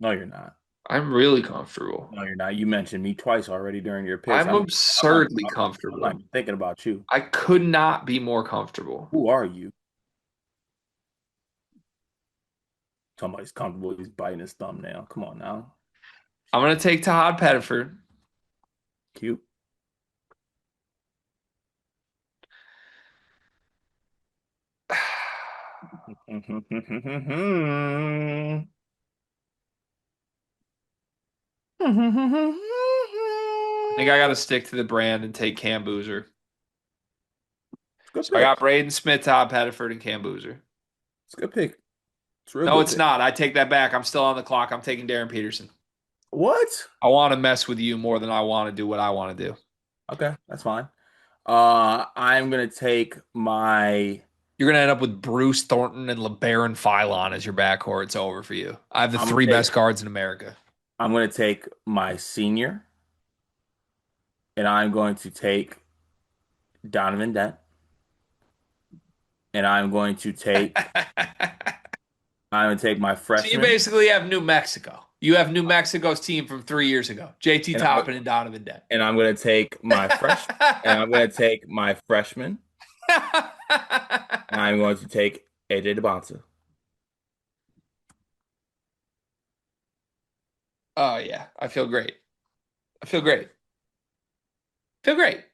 No, you're not. I'm really comfortable. No, you're not. You mentioned me twice already during your picks. I'm I'm not, absurdly I'm not comfortable. even thinking about you. I could not be more comfortable. Who are you? Somebody's comfortable. He's biting his thumbnail. Come on now. I'm going to take Todd Pettiford. Cute. I think I got to stick to the brand and take Cam Boozer. It's a good So I got pick. Braden Smith, Todd Pettiford, and Cam Boozer. It's a good pick. It's a real No, good it's pick. not. I take that back. I'm still on the clock. I'm taking Darren Peterson. What? I want to mess with you more than I want to do what I want to do. Okay, that's fine. I'm gonna take my. You're going to end up with Bruce Thornton and LeBaron Philon as your backcourt. It's over for you. I have the I'm gonna three take. best guards in America. I'm gonna take my senior, and I'm going to take Donovan Dent, and I'm gonna take my So you freshman, basically have New Mexico. You have New Mexico's team from 3 years ago. JT and I Toppin and Donovan Dent. and I'm gonna take my fresh, and I'm gonna take my freshman, and I'm going to take AJ DeBonta. Oh yeah, I feel great. I feel great. Feel great.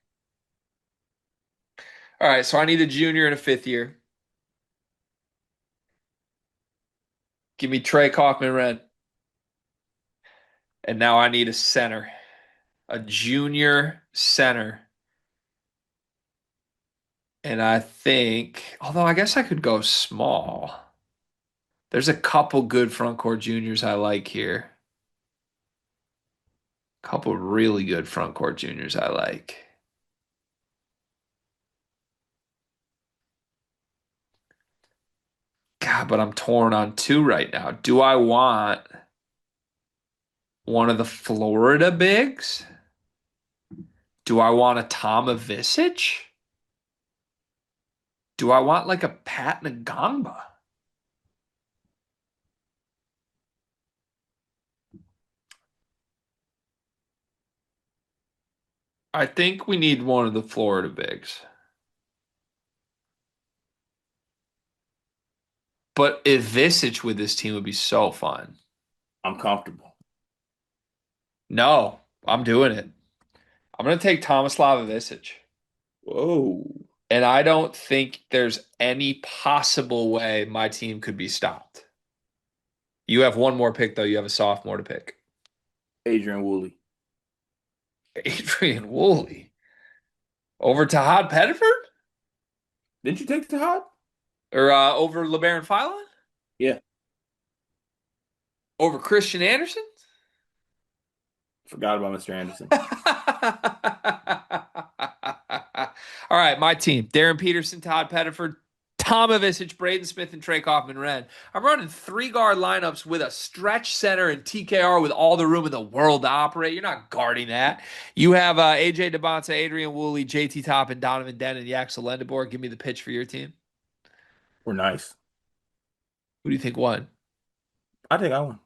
All right, so I need a junior and a fifth year. Give me Trey Kaufman-Renn. And now I need a center, a junior center. And I think, although I guess I could go small. There's a couple good front court juniors I like here. Couple really good front court juniors I like. God, but I'm torn on two right now. Do I want one of the Florida bigs? Do I want a Tama Visic? Do I want like a Pat Nagamba? I think we need one of the Florida bigs. But if Visic with this team would be so fun. I'm comfortable. No, I'm doing it. I'm going to take Tomislav Visic. Whoa. And I don't think there's any possible way my team could be stopped. You have one more pick, though. You have a sophomore to pick. Adrian Woolley. Adrian Woolley. Over Tahad Pettiford? Didn't you take the hot? Or over LeBaron Philon? Yeah. Over Christian Anderson? Forgot about Mr. Anderson. All right, my team. Darren Peterson, Todd Pettiford, Tom Ivisic, Braden Smith, and Trey Kaufman-Renn. I'm running three guard lineups with a stretch center and TKR with all the room in the world to operate. You're not guarding that. You have AJ DeBonta, Adrian Woolley, JT Top, and Donovan Dent and Yaxel Lendeboer. Give me the pitch for your team. We're nice. Who do you think won? I think I won.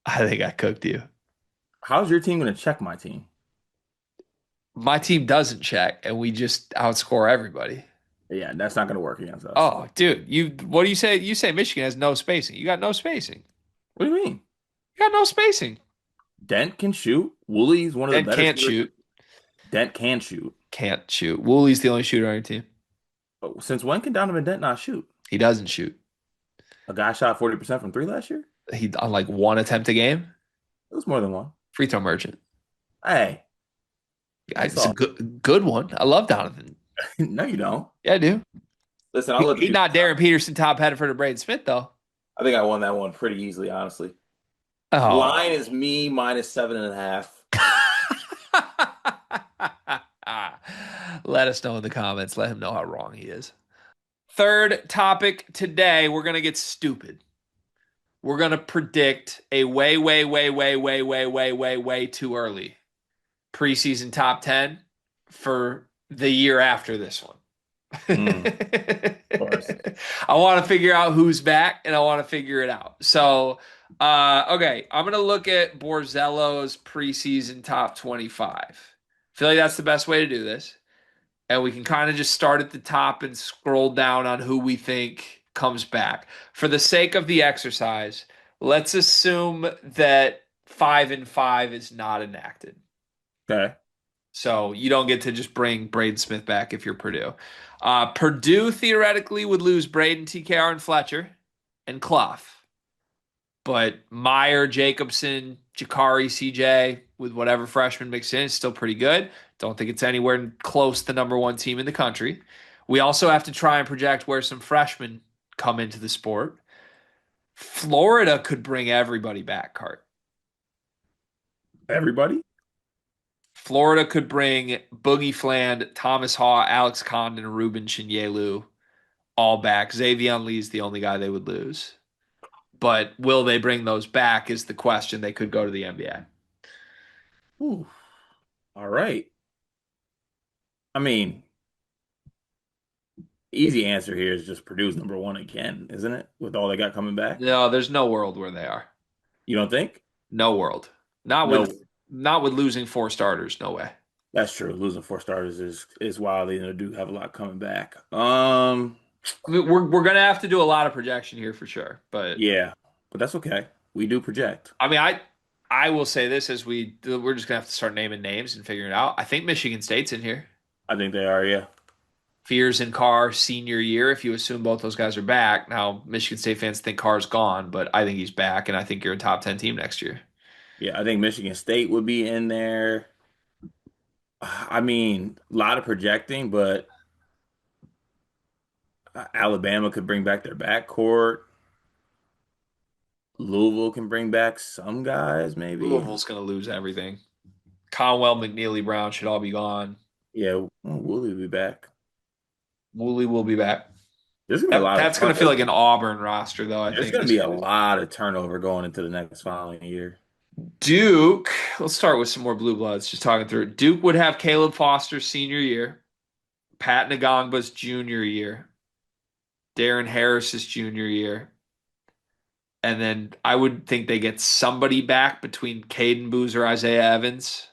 I think I cooked you. How's your team going to check my team? My team doesn't check, and we just outscore everybody. Yeah, that's not going to work against us. Oh, dude, what do you say? You say Michigan has no spacing. You got no spacing. What do you mean? You got no spacing. Dent can shoot. Woolley's one of the Dent better can't shooters. shoot. Dent can shoot. Can't shoot. Wooley's the only shooter on your team. But since when can Donovan Dent not shoot? He doesn't shoot. A guy shot 40% from three last year? He on like one attempt a game. It was more than one. Free throw merchant. Hey, that's It's a all. good one. I love Donovan. No, you don't. Yeah, I do. Listen, I'll let the He's people not decide. Darren Peterson, Todd Pettiford, or Braden Smith though. I think I won that one pretty easily, honestly. Oh. Line is me minus 7.5. Let us know in the comments. Let him know how wrong he is. Third topic today, we're gonna get stupid. We're gonna predict a way too early preseason top 10 for the year after this one. Mm, of course. I want to figure out who's back and I want to figure it out. So, okay, I'm going to look at Borzello's preseason top 25. I feel like that's the best way to do this. And we can kind of just start at the top and scroll down on who we think comes back. For the sake of the exercise, let's assume that 5-5 is not enacted. Okay. So you don't get to just bring Braden Smith back if you're Purdue. Purdue theoretically would lose Braden, TKR, and Fletcher and Clough. But Meyer, Jacobson, Jakari, CJ, with whatever freshman mixed in, is still pretty good. Don't think it's anywhere close to the number one team in the country. We also have to try and project where some freshmen come into the sport. Florida could bring everybody back, Cart. Everybody? Florida could bring Boogie Fland, Thomas Haw, Alex Condon, Ruben Chinyelu all back. Xavier Lee's the only guy they would lose. But will they bring those back is the question. They could go to the NBA. Ooh. All right. I mean, easy answer here is just Purdue's number one again, isn't it? With all they got coming back. No, there's no world where they are. You don't think? No world. Not No, with not with losing four starters. No way. that's true. Losing four starters is wild. They do have a lot coming back. I mean, we're gonna have to do a lot of projection here for sure. But Yeah, but that's okay. We do project. I mean, I will say this as we're just gonna have to start naming names and figuring it out. I think Michigan State's in here. I think they are, yeah. Fears and Carr senior year, if you assume both those guys are back. Now, Michigan State fans think Carr's gone, but I think he's back, and I think you're a top 10 team next year. Yeah, I think Michigan State would be in there. I mean, a lot of projecting, but Alabama could bring back their backcourt. Louisville can bring back some guys, maybe. Louisville's going to lose everything. Conwell, McNeely, Brown should all be gone. Yeah, Woolley will be back. Woolley will be back. There's gonna be a lot of That's going to feel like an Auburn roster, though, I there's think. gonna be a lot of turnover going into the next following year. Duke, let's start with some more blue bloods, just talking through it. Duke would have Caleb Foster's senior year, Pat Ngongba's junior year, Darren Harris's junior year, and then I would think they get somebody back between Caden Boozer, Isaiah Evans,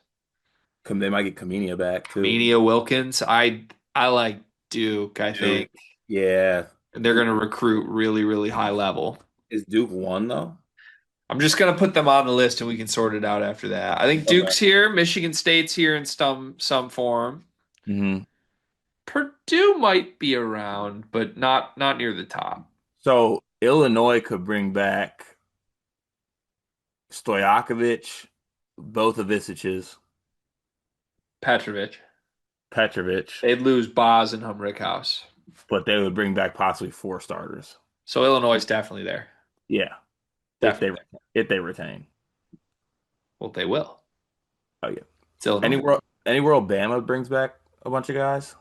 They might get Kaminia back too. Mania Wilkins. I like Duke, I Duke. think. Yeah. And they're going to recruit really, really high level. Is Duke one though? I'm just going to put them on the list and we can sort it out after that. I think Okay. Duke's here, Michigan State's here in some form. hmm Purdue might be around, but not near the top. So Illinois could bring back Stojakovic, both of Isic's, Petrovic. Petrovic, They'd lose Boz and Humrickhouse. but they would bring back possibly four starters. So Illinois is definitely there. Yeah, if they Definitely. if they retain. Well, they will. Oh yeah. It's Illinois. Any world Bama brings back a bunch of guys.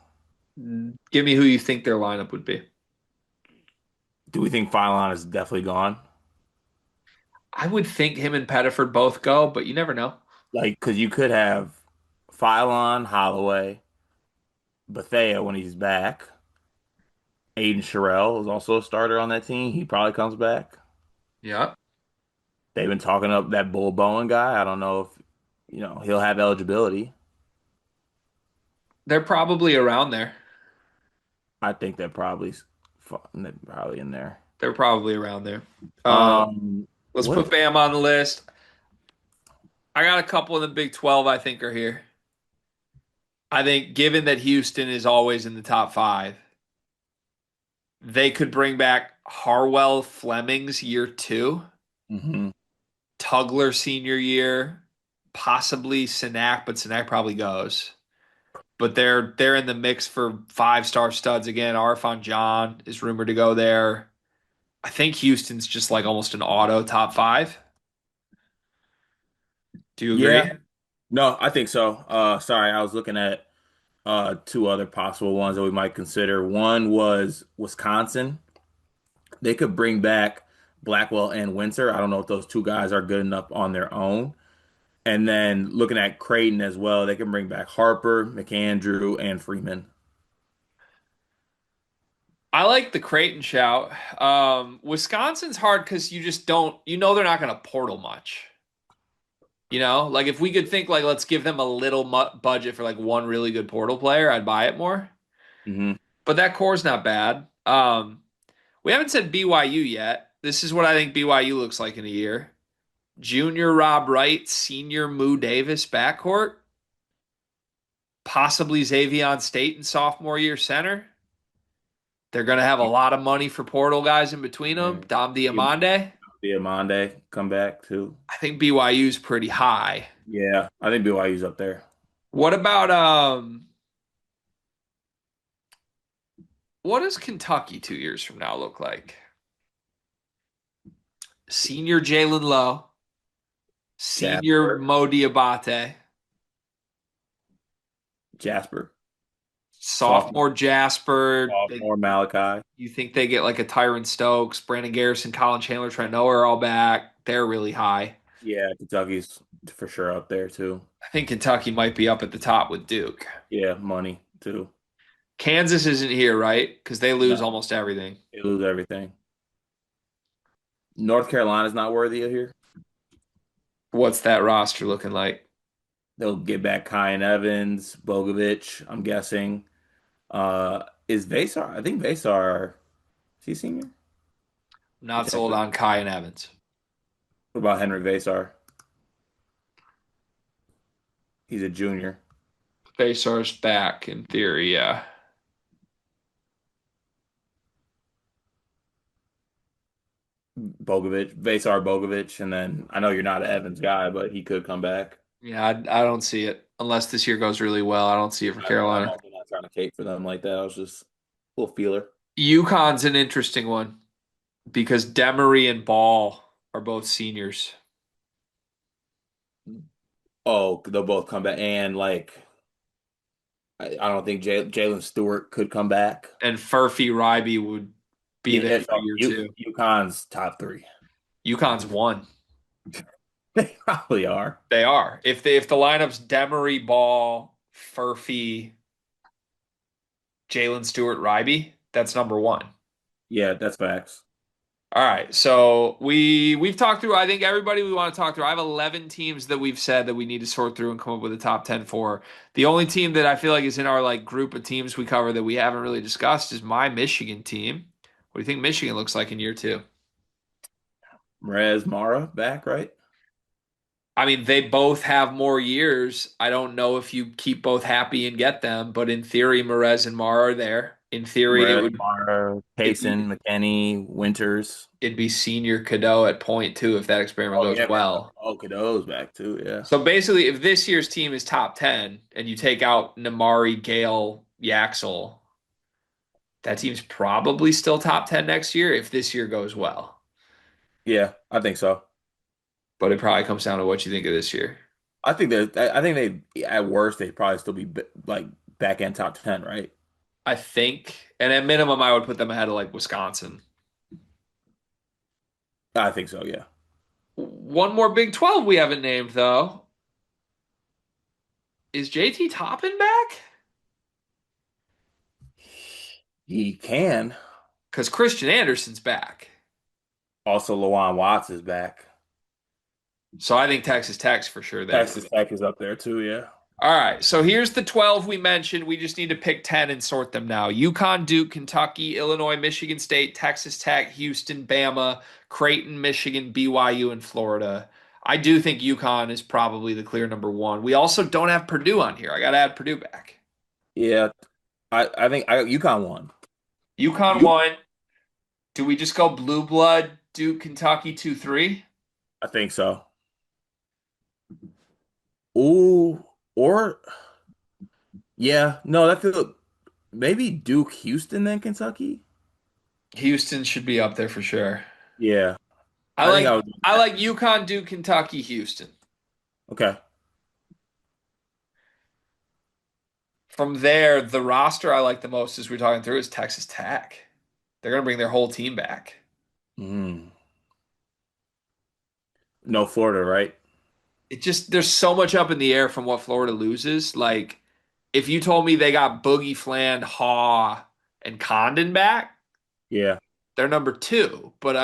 Give me who you think their lineup would be. Do we think Philon is definitely gone? I would think him and Pettiford both go, but you never know. Like, because you could have Philon, Holloway, Bethea when he's back. Aiden Sherrill is also a starter on that team. He probably comes back. Yeah. They've been talking up that Bull Bowen guy. I don't know if he'll have eligibility. They're probably around there. I think they're probably in there. They're probably around there. Let's What put if Bam on the list. I got a couple in the Big 12 I think are here. I think given that Houston is always in the top five, they could bring back Harwell Fleming's year two, hmm Tugler senior year, possibly Sinak, but Sinak probably goes. But they're in the mix for five-star studs again. Arfon John is rumored to go there. I think Houston's just like almost an auto top five. Do you agree? Yeah. No, I think so. Sorry, I was looking at two other possible ones that we might consider. One was Wisconsin. They could bring back Blackwell and Winter. I don't know if those two guys are good enough on their own. And then looking at Creighton as well, they can bring back Harper, McAndrew, and Freeman. I like the Creighton shout. Wisconsin's hard because you just don't, they're not going to portal much. Like if we could think like let's give them a little budget for like one really good portal player, I'd buy it more. Hmm. But that core's not bad. We haven't said BYU yet. This is what I think BYU looks like in a year. Junior Rob Wright, senior Moo Davis backcourt, possibly Xavier State in sophomore year center. They're going to have a lot of money for portal guys in between them. Dom Diamande. Diamande come back too. I think BYU's pretty high. Yeah, I think BYU's up there. What about what does Kentucky 2 years from now look like? Senior Jalen Lowe, senior Jasper, Mo Diabate, Jasper, sophomore, sophomore Jasper. sophomore Malachi. You think they get like a Tyron Stokes, Brandon Garrison, Colin Chandler, Trent Noah are all back. They're really high. Yeah, Kentucky's for sure up there too. I think Kentucky might be up at the top with Duke. Yeah, money too. Kansas isn't here, right? Because they lose No, almost everything. they lose everything. North Carolina's not worthy of here. What's that roster looking like? They'll get back Kyan Evans, Bogovic, I'm guessing. Is Vasar? I think Vasar, is he senior? Not sold Potentially. on Kai and Evans. What about Henry Vasar? He's a junior. Basar's back in theory, yeah. Bogovic, Vasar Bogovic, and then I know you're not an Evans guy, but he could come back. Yeah, I don't see it unless this year goes really well. I don't see it for I'm Carolina. also not trying to cape for them like that. I was just a little feeler. UConn's an interesting one because Demery and Ball are both seniors, Oh, they'll both come back, and like I don't think Jalen Stewart could come back. and Furphy Ryby would be there Yeah, for so year two. UConn's top three. UConn's one. They probably are. They are. If the lineup's Demery, Ball, Furphy, Jalen Stewart, Ryby, that's number one. Yeah, that's facts. All right, so we've talked through. I think everybody we want to talk through. I have 11 teams that we've said that we need to sort through and come up with a top 10 for. The only team that I feel like is in our like group of teams we cover that we haven't really discussed is my Michigan team. What do you think Michigan looks like in year two? Mrez Mara back, right? I mean, they both have more years. I don't know if you keep both happy and get them, but in theory, Merez and Mar are there. In theory, Mrez Mara, it'd be Payson, McKinney, Winters. it'd be senior Cadeau at point two if that experiment Oh goes yeah, well. Cado's back too. Yeah, So basically, if this year's team is top 10 and you take out Namari, Gale, Yaxel, that team's probably still top 10 next year if this year goes well. yeah, I think so. But it probably comes down to what you think of this year. I think they at worst they probably still be like back end top 10, right? I think, and at minimum, I would put them ahead of like Wisconsin. I think so. Yeah, One more Big 12 we haven't named, though. Is JT Toppin back? he can. Because Christian Anderson's back. Also, Lawan Watts is back. So I think Texas Tech's for sure there. Texas Tech is up there too. Yeah. All right, so here's the 12 we mentioned. We just need to pick 10 and sort them now. UConn, Duke, Kentucky, Illinois, Michigan State, Texas Tech, Houston, Bama, Creighton, Michigan, BYU, and Florida. I do think UConn is probably the clear number one. We also don't have Purdue on here. I got to add Purdue back. Yeah, I think UConn won. UConn one. Do we just go blue blood, Duke, Kentucky 2-3? I think so. Ooh, or yeah, no, that feel maybe Duke, Houston, then Kentucky. Houston should be up there for sure. Yeah, I I think like I would. I like UConn, Duke, Kentucky, Houston. Okay, From there, the roster I like the most as we're talking through is Texas Tech. They're going to bring their whole team back. mm. No Florida, right? There's so much up in the air from what Florida loses. Like, if you told me they got Boogie Fland, Haw, and Condon back, Yeah, They're number two, but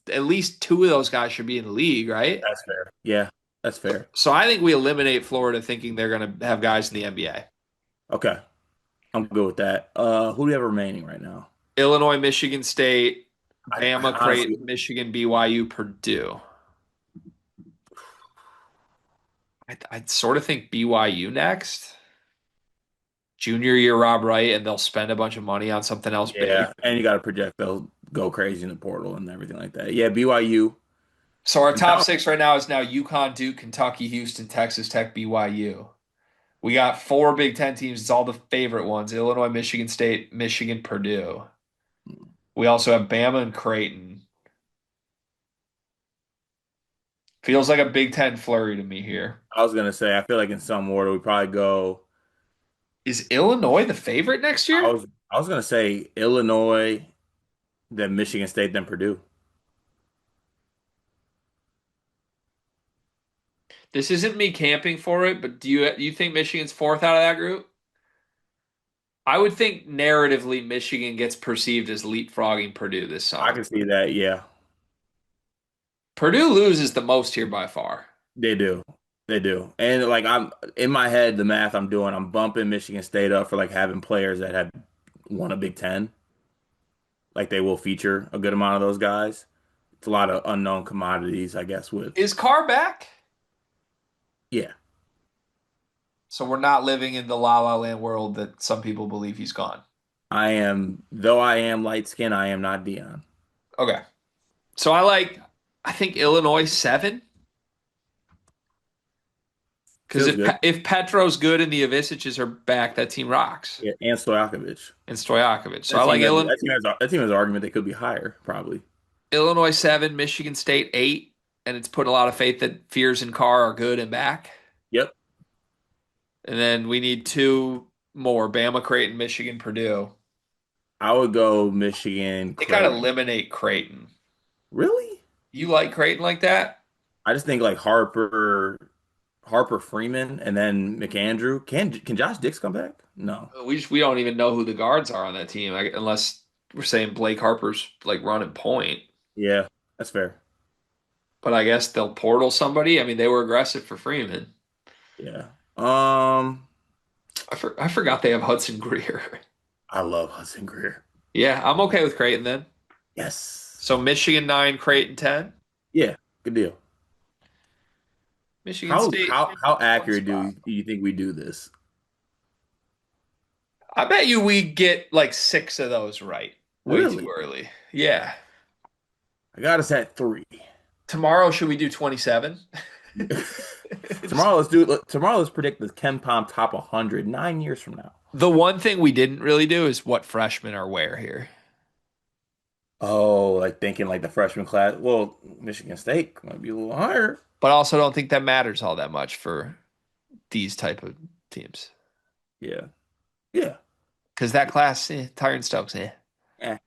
at least two of those guys should be in the league, right? that's fair. Yeah, that's fair. So I think we eliminate Florida thinking they're going to have guys in the NBA. Okay, I'm good with that. Who do we have remaining right now? Illinois, Michigan State, I Bama, honestly, Creighton, Michigan, BYU, Purdue. I'd sort of think BYU next. Junior year Rob Wright, and they'll spend a bunch of money on something else big. yeah, and you got to project they'll go crazy in the portal and everything like that. Yeah, BYU. So our And top now six right now is now UConn, Duke, Kentucky, Houston, Texas Tech, BYU. We got four Big Ten teams. It's all the favorite ones: Illinois, Michigan State, Michigan, Purdue. We also have Bama and Creighton. Feels like a Big Ten flurry to me here. I was gonna say, I feel like in some order we probably go. Is Illinois the favorite next I year? was I was gonna say Illinois, then Michigan State, then Purdue. This isn't me camping for it, but do you think Michigan's fourth out of that group? I would think narratively Michigan gets perceived as leapfrogging Purdue this I summer. can see that. Yeah, Purdue loses the most here by far. they do. They do. And like I'm in my head, the math I'm doing, I'm bumping Michigan State up for like having players that have won a Big Ten. Like they will feature a good amount of those guys. It's a lot of unknown commodities, I guess, with Is Carr back? yeah. So we're not living in the La La Land world that some people believe he's gone. Though I am light skinned, I am not Dion. Okay. So I think Illinois seven. Because Feels good. if Petro's good and the Ivisiches are back, that team rocks. Yeah, and Stojakovic. And Stojakovic. So That I team like has that team has an argument they could be higher, probably. Illinois seven, Michigan State eight, and it's put a lot of faith that Fears and Carr are good and back. Yep. And then we need two more: Bama, Creighton, Michigan, Purdue. I would go Michigan, They gotta Creighton. eliminate Creighton. Really? You like Creighton like that? I just think like Harper Freeman, and then McAndrew. Can Josh Dix come back? No. We don't even know who the guards are on that team, unless we're saying Blake Harper's like running point. Yeah, that's fair. But I guess they'll portal somebody. I mean, they were aggressive for Freeman. Yeah. I forgot they have Hudson Greer. I love Hudson Greer. Yeah, I'm okay with Creighton then. Yes. So Michigan 9, Creighton 10. Yeah, good deal. Michigan How State how how one accurate spot. do you think we do this? I bet you we get like six of those right way too Really? early. Yeah. I got us at three. Tomorrow, should we do 27? Tomorrow let's predict the Ken Palm top 100 9 years from now. The one thing we didn't really do is what freshmen are where here. Oh, like thinking like the freshman class. Well, Michigan State might be a little higher. But also don't think that matters all that much for these type of teams. Yeah. Yeah. Because that class, Tyron Stokes, Eh, yeah.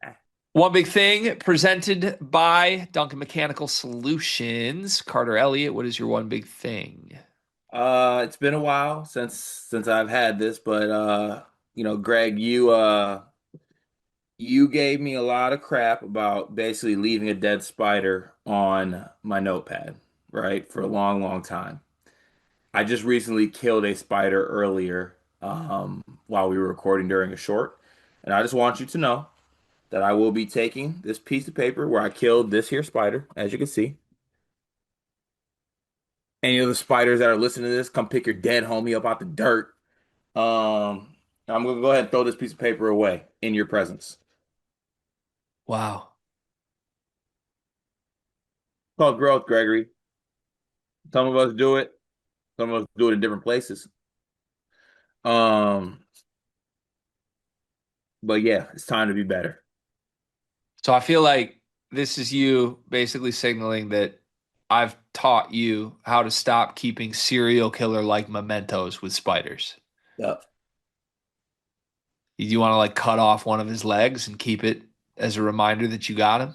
eh. One big thing presented by Duncan Mechanical Solutions. Carter Elliott, what is your one big thing? It's been a while since I've had this, but Greg, you gave me a lot of crap about basically leaving a dead spider on my notepad, right? For a long, long time. I just recently killed a spider earlier, while we were recording during a short, and I just want you to know that I will be taking this piece of paper where I killed this here spider, as you can see. Any of the spiders that are listening to this, come pick your dead homie up out the dirt. I'm gonna go ahead and throw this piece of paper away in your presence. Wow. It's called growth, Gregory. Some of us do it, some of us do it in different places. Um, but yeah, it's time to be better. So I feel like this is you basically signaling that I've taught you how to stop keeping serial killer like mementos with spiders. Yep. You want to like cut off one of his legs and keep it as a reminder that you got him?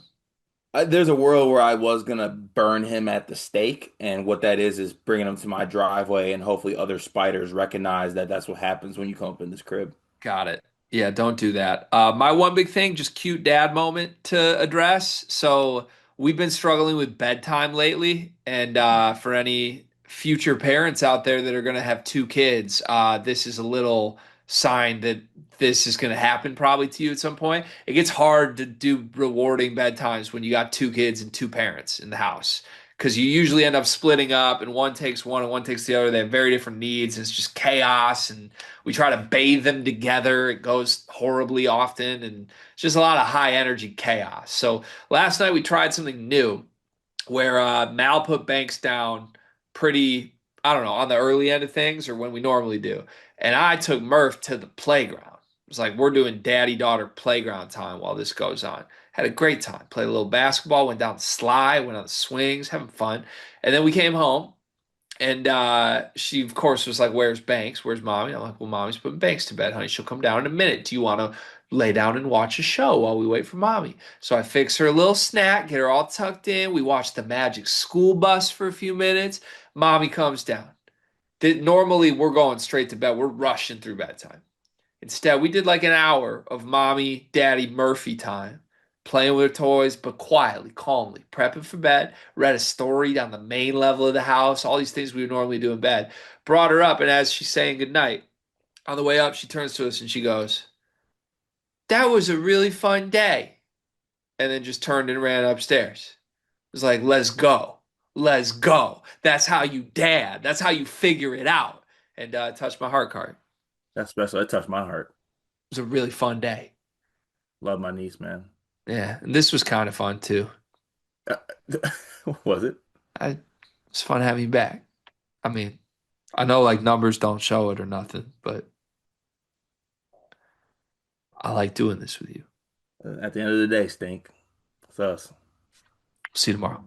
There's a world where I was gonna burn him at the stake, and what that is bringing him to my driveway, and hopefully other spiders recognize that that's what happens when you come up in this crib. Got it. Yeah, don't do that. My one big thing, just cute dad moment to address. So we've been struggling with bedtime lately, and for any future parents out there that are going to have two kids, this is a little sign that this is going to happen probably to you at some point. It gets hard to do rewarding bedtimes when you got two kids and two parents in the house because you usually end up splitting up, and one takes one and one takes the other. They have very different needs. It's just chaos and we try to bathe them together. It goes horribly often, and it's just a lot of high energy chaos. So last night we tried something new where Mal put Banks down pretty, I don't know, on the early end of things or when we normally do. And I took Murph to the playground. It was like we're doing daddy daughter playground time while this goes on. Had a great time. Played a little basketball, went down the slide, went on the swings, having fun. And then we came home and she, of course, was like, "Where's Banks? Where's mommy?" I'm like, "Well, mommy's putting Banks to bed, honey. She'll come down in a minute. Do you want to lay down and watch a show while we wait for mommy?" So I fix her a little snack, get her all tucked in. We watch the Magic School Bus for a few minutes. Mommy comes down. Normally, we're going straight to bed. We're rushing through bedtime. Instead, we did like an hour of mommy, daddy, Murphy time, playing with toys, but quietly, calmly, prepping for bed, read a story down the main level of the house, all these things we would normally do in bed. Brought her up, and as she's saying goodnight, on the way up, she turns to us and she goes, "That was a really fun day." And then just turned and ran upstairs. It was like, "Let's go. Let's go. That's how you dad. That's how you figure it out." And touched my heart card. It That's special. That touched my heart. was a really fun day. Love my niece, man. Yeah, and this was kind of fun too. Uh, was it? It's fun having you back. I mean, I know like numbers don't show it or nothing, but I like doing this with you. At the end of the day, stink. It's us. See you tomorrow.